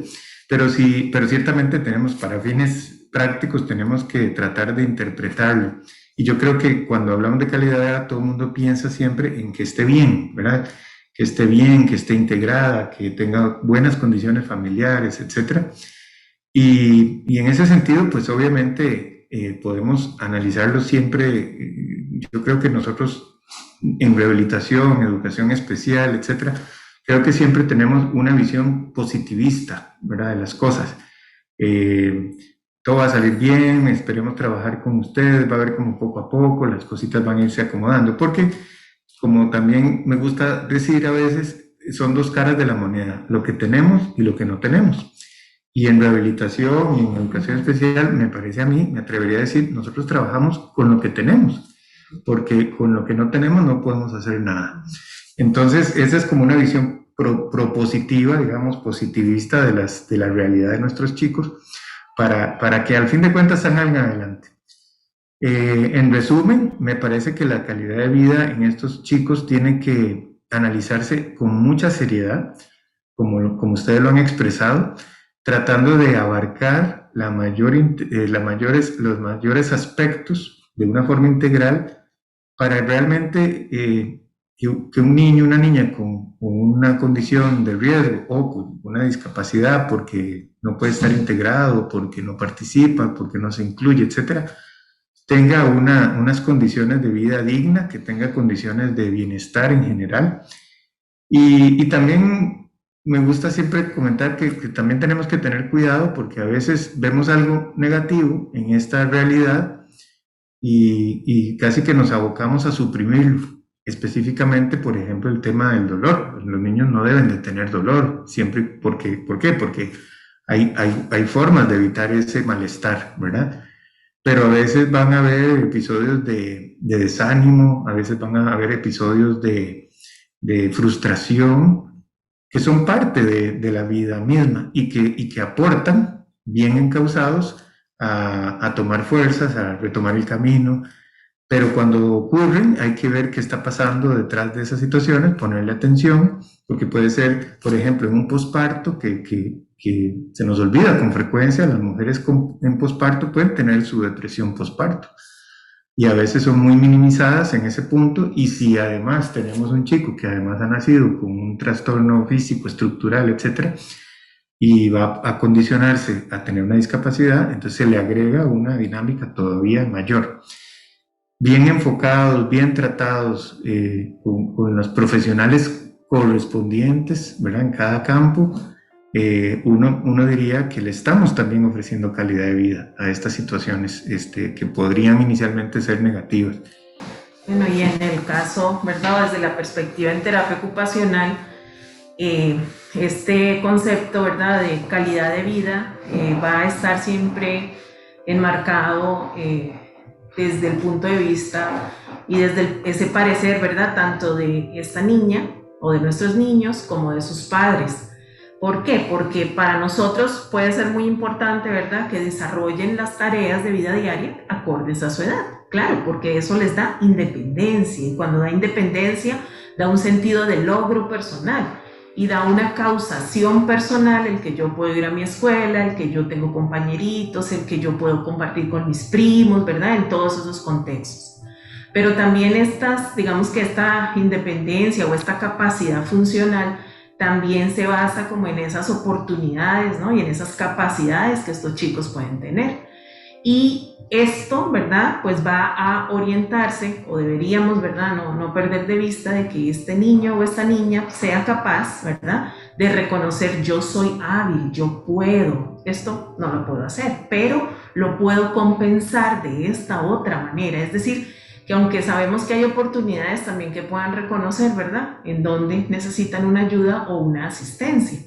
Pero ciertamente tenemos, para fines prácticos, tenemos que tratar de interpretarlo. Y yo creo que cuando hablamos de calidad de vida, todo el mundo piensa siempre en que esté bien, ¿verdad? Que esté bien, que esté integrada, que tenga buenas condiciones familiares, etc. Y en ese sentido, pues obviamente podemos analizarlo siempre. Yo creo que nosotros en rehabilitación, educación especial, etc., creo que siempre tenemos una visión positivista, ¿verdad? De las cosas. Todo va a salir bien, esperemos trabajar con ustedes, va a ver como poco a poco las cositas van a irse acomodando, porque como también me gusta decir a veces, son dos caras de la moneda, lo que tenemos y lo que no tenemos. Y en rehabilitación y en educación especial, me parece a mí, me atrevería a decir, nosotros trabajamos con lo que tenemos, porque con lo que no tenemos no podemos hacer nada. Entonces, esa es como una visión propositiva, digamos, positivista de la realidad de nuestros chicos, para que al fin de cuentas salgan adelante. En resumen, me parece que la calidad de vida en estos chicos tiene que analizarse con mucha seriedad, como ustedes lo han expresado, tratando de abarcar los mayores aspectos de una forma integral para realmente que un niño, una niña con una condición de riesgo o con una discapacidad porque no puede estar integrado, porque no participa, porque no se incluye, etcétera, tenga unas condiciones de vida digna, que tenga condiciones de bienestar en general. Y también me gusta siempre comentar que también tenemos que tener cuidado porque a veces vemos algo negativo en esta realidad y casi que nos abocamos a suprimirlo. Específicamente, por ejemplo, el tema del dolor. Los niños no deben de tener dolor, siempre. ¿Por qué? Porque hay formas de evitar ese malestar, ¿verdad? pero a veces van a haber episodios de desánimo, a veces van a haber episodios de frustración, que son parte de la vida misma y que aportan, bien encausados, a tomar fuerzas, a retomar el camino. Pero cuando ocurren, hay que ver qué está pasando detrás de esas situaciones, ponerle atención, porque puede ser, por ejemplo, en un posparto, que se nos olvida con frecuencia, las mujeres en posparto pueden tener su depresión posparto. Y a veces son muy minimizadas en ese punto, y si además tenemos un chico que además ha nacido con un trastorno físico, estructural, etcétera, y va a condicionarse a tener una discapacidad, entonces se le agrega una dinámica todavía mayor. Bien enfocados, bien tratados, con los profesionales correspondientes, ¿verdad? En cada campo, uno diría que le estamos también ofreciendo calidad de vida a estas situaciones que podrían inicialmente ser negativas. Bueno, y en el caso, ¿verdad? Desde la perspectiva en terapia ocupacional, este concepto, ¿verdad?, de calidad de vida va a estar siempre enmarcado desde el punto de vista y desde ese parecer, ¿verdad?, tanto de esta niña o de nuestros niños como de sus padres. ¿Por qué? Porque para nosotros puede ser muy importante, ¿verdad?, que desarrollen las tareas de vida diaria acordes a su edad. Claro, porque eso les da independencia, y cuando da independencia da un sentido de logro personal y da una causación personal, el que yo puedo ir a mi escuela, el que yo tengo compañeritos, el que yo puedo compartir con mis primos, ¿verdad?, en todos esos contextos. Pero también digamos que esta independencia o esta capacidad funcional también se basa como en esas oportunidades, ¿no?, y en esas capacidades que estos chicos pueden tener. Y esto, ¿verdad?, pues va a orientarse, o deberíamos, ¿verdad?, no perder de vista de que este niño o esta niña sea capaz, ¿verdad?, de reconocer: yo soy hábil, yo puedo, esto no lo puedo hacer, pero lo puedo compensar de esta otra manera. Es decir, que aunque sabemos que hay oportunidades, también que puedan reconocer, ¿verdad?, en dónde necesitan una ayuda o una asistencia.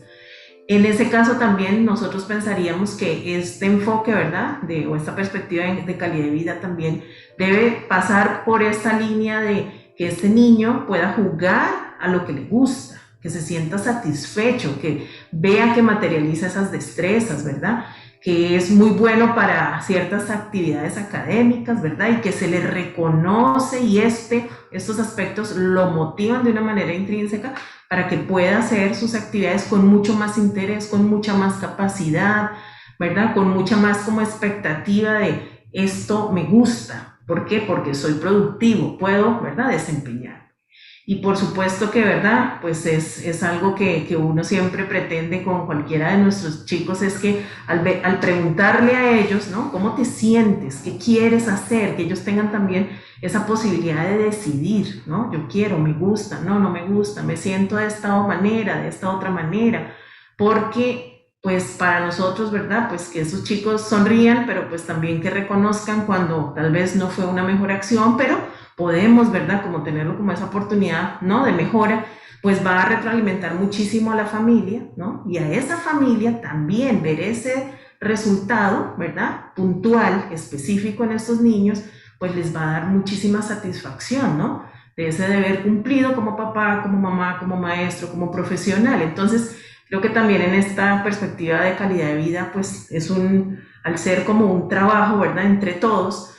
En ese caso también nosotros pensaríamos que este enfoque, ¿verdad?, o esta perspectiva de calidad de vida también debe pasar por esta línea de que este niño pueda jugar a lo que le gusta, que se sienta satisfecho, que vea que materializa esas destrezas, ¿verdad?, que es muy bueno para ciertas actividades académicas, ¿verdad?, y que se le reconoce y estos aspectos lo motivan de una manera intrínseca para que pueda hacer sus actividades con mucho más interés, con mucha más capacidad, ¿verdad?, con mucha más como expectativa de esto me gusta. ¿Por qué? Porque soy productivo, puedo, ¿verdad?, desempeñar. Y por supuesto que, ¿verdad?, pues es algo que uno siempre pretende con cualquiera de nuestros chicos, es que al preguntarle a ellos, ¿no?, ¿cómo te sientes? ¿Qué quieres hacer? Que ellos tengan también esa posibilidad de decidir, ¿no? Yo quiero, me gusta, no me gusta, me siento de esta manera, de esta otra manera, porque pues para nosotros, ¿verdad?, pues que esos chicos sonrían, pero pues también que reconozcan cuando tal vez no fue una mejor acción, pero podemos, ¿verdad?, como tenerlo como esa oportunidad, ¿no?, de mejora, pues va a retroalimentar muchísimo a la familia, ¿no?, y a esa familia también ver ese resultado, ¿verdad?, puntual, específico en estos niños, pues les va a dar muchísima satisfacción, ¿no?, de ese deber cumplido como papá, como mamá, como maestro, como profesional. Entonces, creo que también en esta perspectiva de calidad de vida, pues al ser como un trabajo, ¿verdad?, entre todos,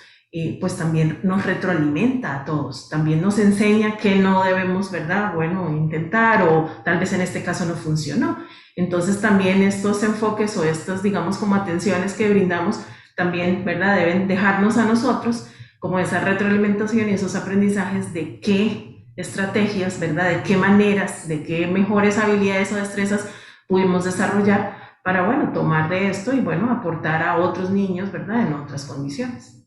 pues también nos retroalimenta a todos, también nos enseña que no debemos, ¿verdad?, bueno, intentar, o tal vez en este caso no funcionó. Entonces también estos enfoques o estas, digamos, como atenciones que brindamos también, ¿verdad?, deben dejarnos a nosotros como esa retroalimentación y esos aprendizajes de qué estrategias, ¿verdad?, de qué maneras, de qué mejores habilidades o destrezas pudimos desarrollar para, bueno, tomar de esto y, bueno, aportar a otros niños, ¿verdad?, en otras condiciones.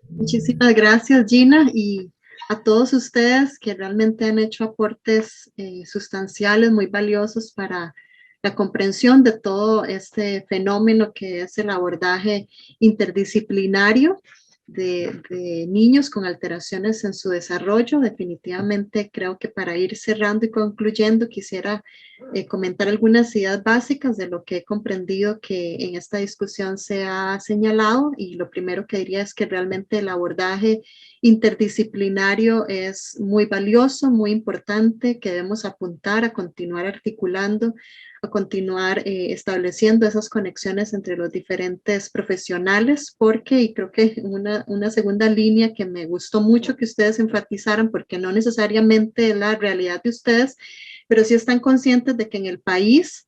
Muchísimas gracias, Gina, y a todos ustedes que realmente han hecho aportes sustanciales, muy valiosos para la comprensión de todo este fenómeno que es el abordaje interdisciplinario de niños con alteraciones en su desarrollo. Definitivamente creo que para ir cerrando y concluyendo quisiera comentar algunas ideas básicas de lo que he comprendido que en esta discusión se ha señalado, y lo primero que diría es que realmente el abordaje interdisciplinario es muy valioso, muy importante, que debemos apuntar a continuar articulando, a continuar estableciendo esas conexiones entre los diferentes profesionales, porque, y creo que una segunda línea que me gustó mucho que ustedes enfatizaran, porque no necesariamente es la realidad de ustedes, pero sí están conscientes de que en el país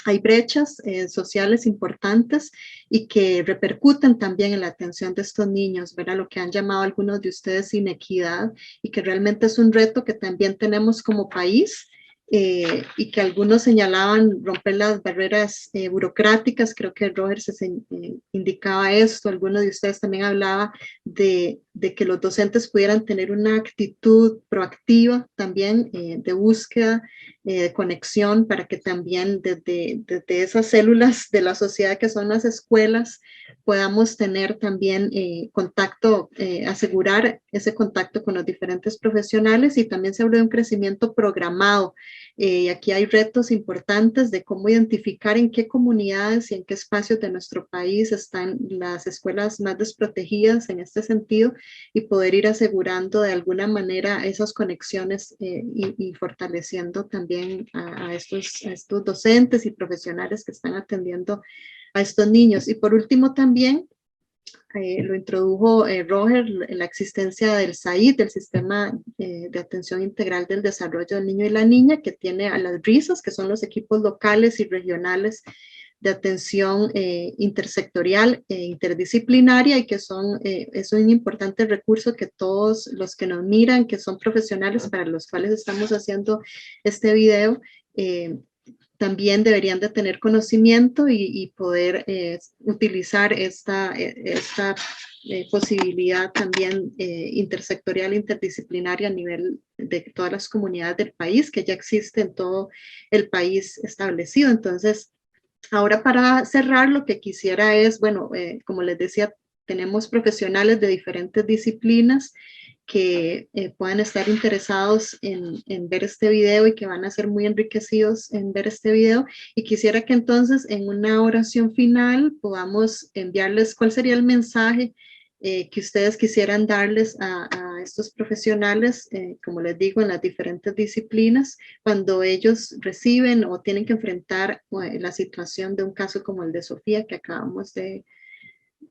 hay brechas sociales importantes y que repercuten también en la atención de estos niños, ¿verdad? Lo que han llamado algunos de ustedes inequidad, y que realmente es un reto que también tenemos como país, y que algunos señalaban romper las barreras burocráticas. Creo que Roger indicaba esto, algunos de ustedes también hablaba de que los docentes pudieran tener una actitud proactiva también de búsqueda, de conexión, para que también desde esas células de la sociedad que son las escuelas podamos tener también contacto, asegurar ese contacto con los diferentes profesionales. Y también se habla de un crecimiento programado. Aquí hay retos importantes de cómo identificar en qué comunidades y en qué espacios de nuestro país están las escuelas más desprotegidas en este sentido, y poder ir asegurando de alguna manera esas conexiones y fortaleciendo también a estos docentes y profesionales que están atendiendo a estos niños. Y por último también, lo introdujo Roger, la existencia del SAID, del Sistema de Atención Integral del Desarrollo del Niño y la Niña, que tiene a las RISAs, que son los equipos locales y regionales de atención intersectorial e interdisciplinaria, y que es un importante recurso que todos los que nos miran, que son profesionales para los cuales estamos haciendo este video, también deberían de tener conocimiento y poder utilizar esta posibilidad también intersectorial, interdisciplinaria a nivel de todas las comunidades del país, que ya existe en todo el país establecido. Entonces, ahora para cerrar, lo que quisiera es, bueno, como les decía, tenemos profesionales de diferentes disciplinas que puedan estar interesados en ver este video, y que van a ser muy enriquecidos en ver este video. Y quisiera que entonces en una oración final podamos enviarles cuál sería el mensaje que ustedes quisieran darles a estos profesionales, como les digo, en las diferentes disciplinas, cuando ellos reciben o tienen que enfrentar la situación de un caso como el de Sofía, que acabamos de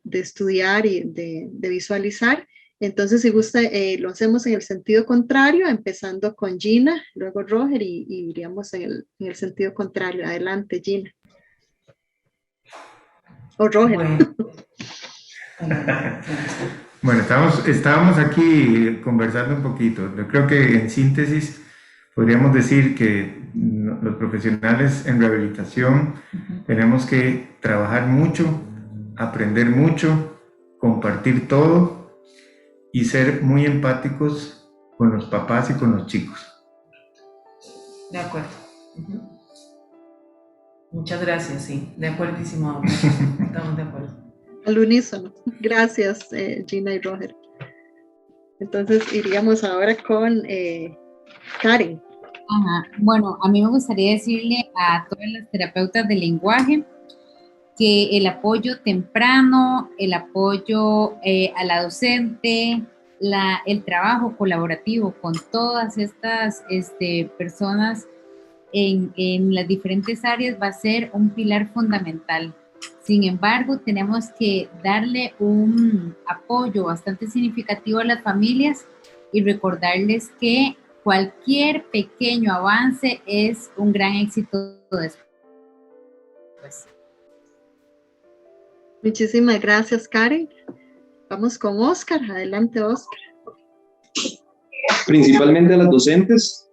estudiar y de visualizar. Entonces, si gusta, lo hacemos en el sentido contrario, empezando con Gina, luego Roger, y iríamos en el sentido contrario. Adelante, Gina. O Roger. Bueno, Bueno, estábamos aquí conversando un poquito. Yo creo que en síntesis podríamos decir que los profesionales en rehabilitación tenemos que trabajar mucho, aprender mucho, compartir todo y ser muy empáticos con los papás y con los chicos. de acuerdo. Muchas gracias, sí, de acuerdísimo. Estamos de acuerdo. Al unísono. Gracias, Gina y Roger. Entonces, iríamos ahora con Karen. Ajá. Bueno, a mí me gustaría decirle a todas las terapeutas del lenguaje que el apoyo temprano, el apoyo a la docente, el trabajo colaborativo con todas estas personas en las diferentes áreas va a ser un pilar fundamental. Sin embargo, tenemos que darle un apoyo bastante significativo a las familias y recordarles que cualquier pequeño avance es un gran éxito después. Muchísimas gracias, Karen. Vamos con Oscar. Adelante, Oscar. Principalmente a las docentes,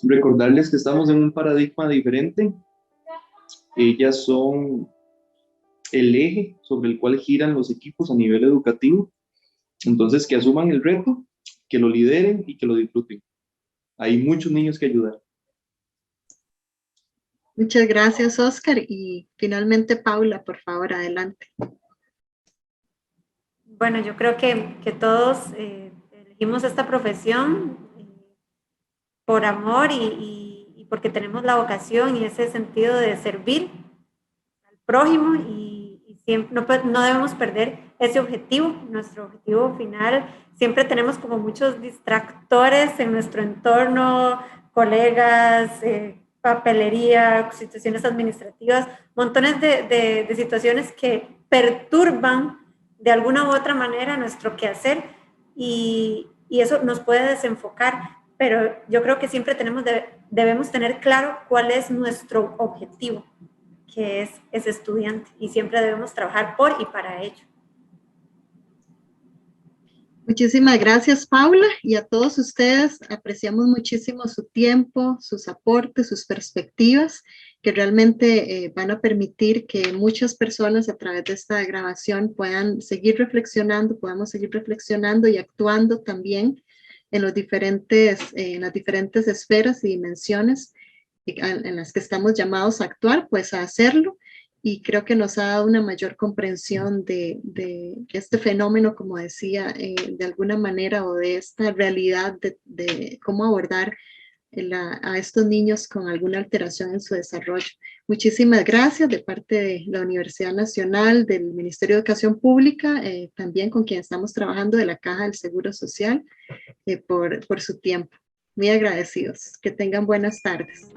recordarles que estamos en un paradigma diferente. Ellas son el eje sobre el cual giran los equipos a nivel educativo. Entonces, que asuman el reto, que lo lideren y que lo disfruten. Hay muchos niños que ayudar. Muchas gracias, Oscar. Y finalmente, Paula, por favor, adelante. Bueno, yo creo que todos elegimos esta profesión por amor y porque tenemos la vocación y ese sentido de servir al prójimo y siempre no debemos perder ese objetivo, nuestro objetivo final. Siempre tenemos como muchos distractores en nuestro entorno, colegas, papelería, situaciones administrativas, montones de situaciones que perturban de alguna u otra manera nuestro quehacer y eso nos puede desenfocar, pero yo creo que siempre debemos tener claro cuál es nuestro objetivo, que es ese estudiante, y siempre debemos trabajar por y para ello. Muchísimas gracias, Paula, y a todos ustedes. Apreciamos muchísimo su tiempo, sus aportes, sus perspectivas, que realmente van a permitir que muchas personas a través de esta grabación puedan seguir reflexionando, podamos seguir reflexionando y actuando también en las diferentes esferas y dimensiones en las que estamos llamados a actuar, pues a hacerlo. Y creo que nos ha dado una mayor comprensión de este fenómeno, como decía, de alguna manera, o de esta realidad de cómo abordar a estos niños con alguna alteración en su desarrollo. Muchísimas gracias de parte de la Universidad Nacional, del Ministerio de Educación Pública, también con quien estamos trabajando, de la Caja del Seguro Social, por su tiempo. Muy agradecidos. Que tengan buenas tardes.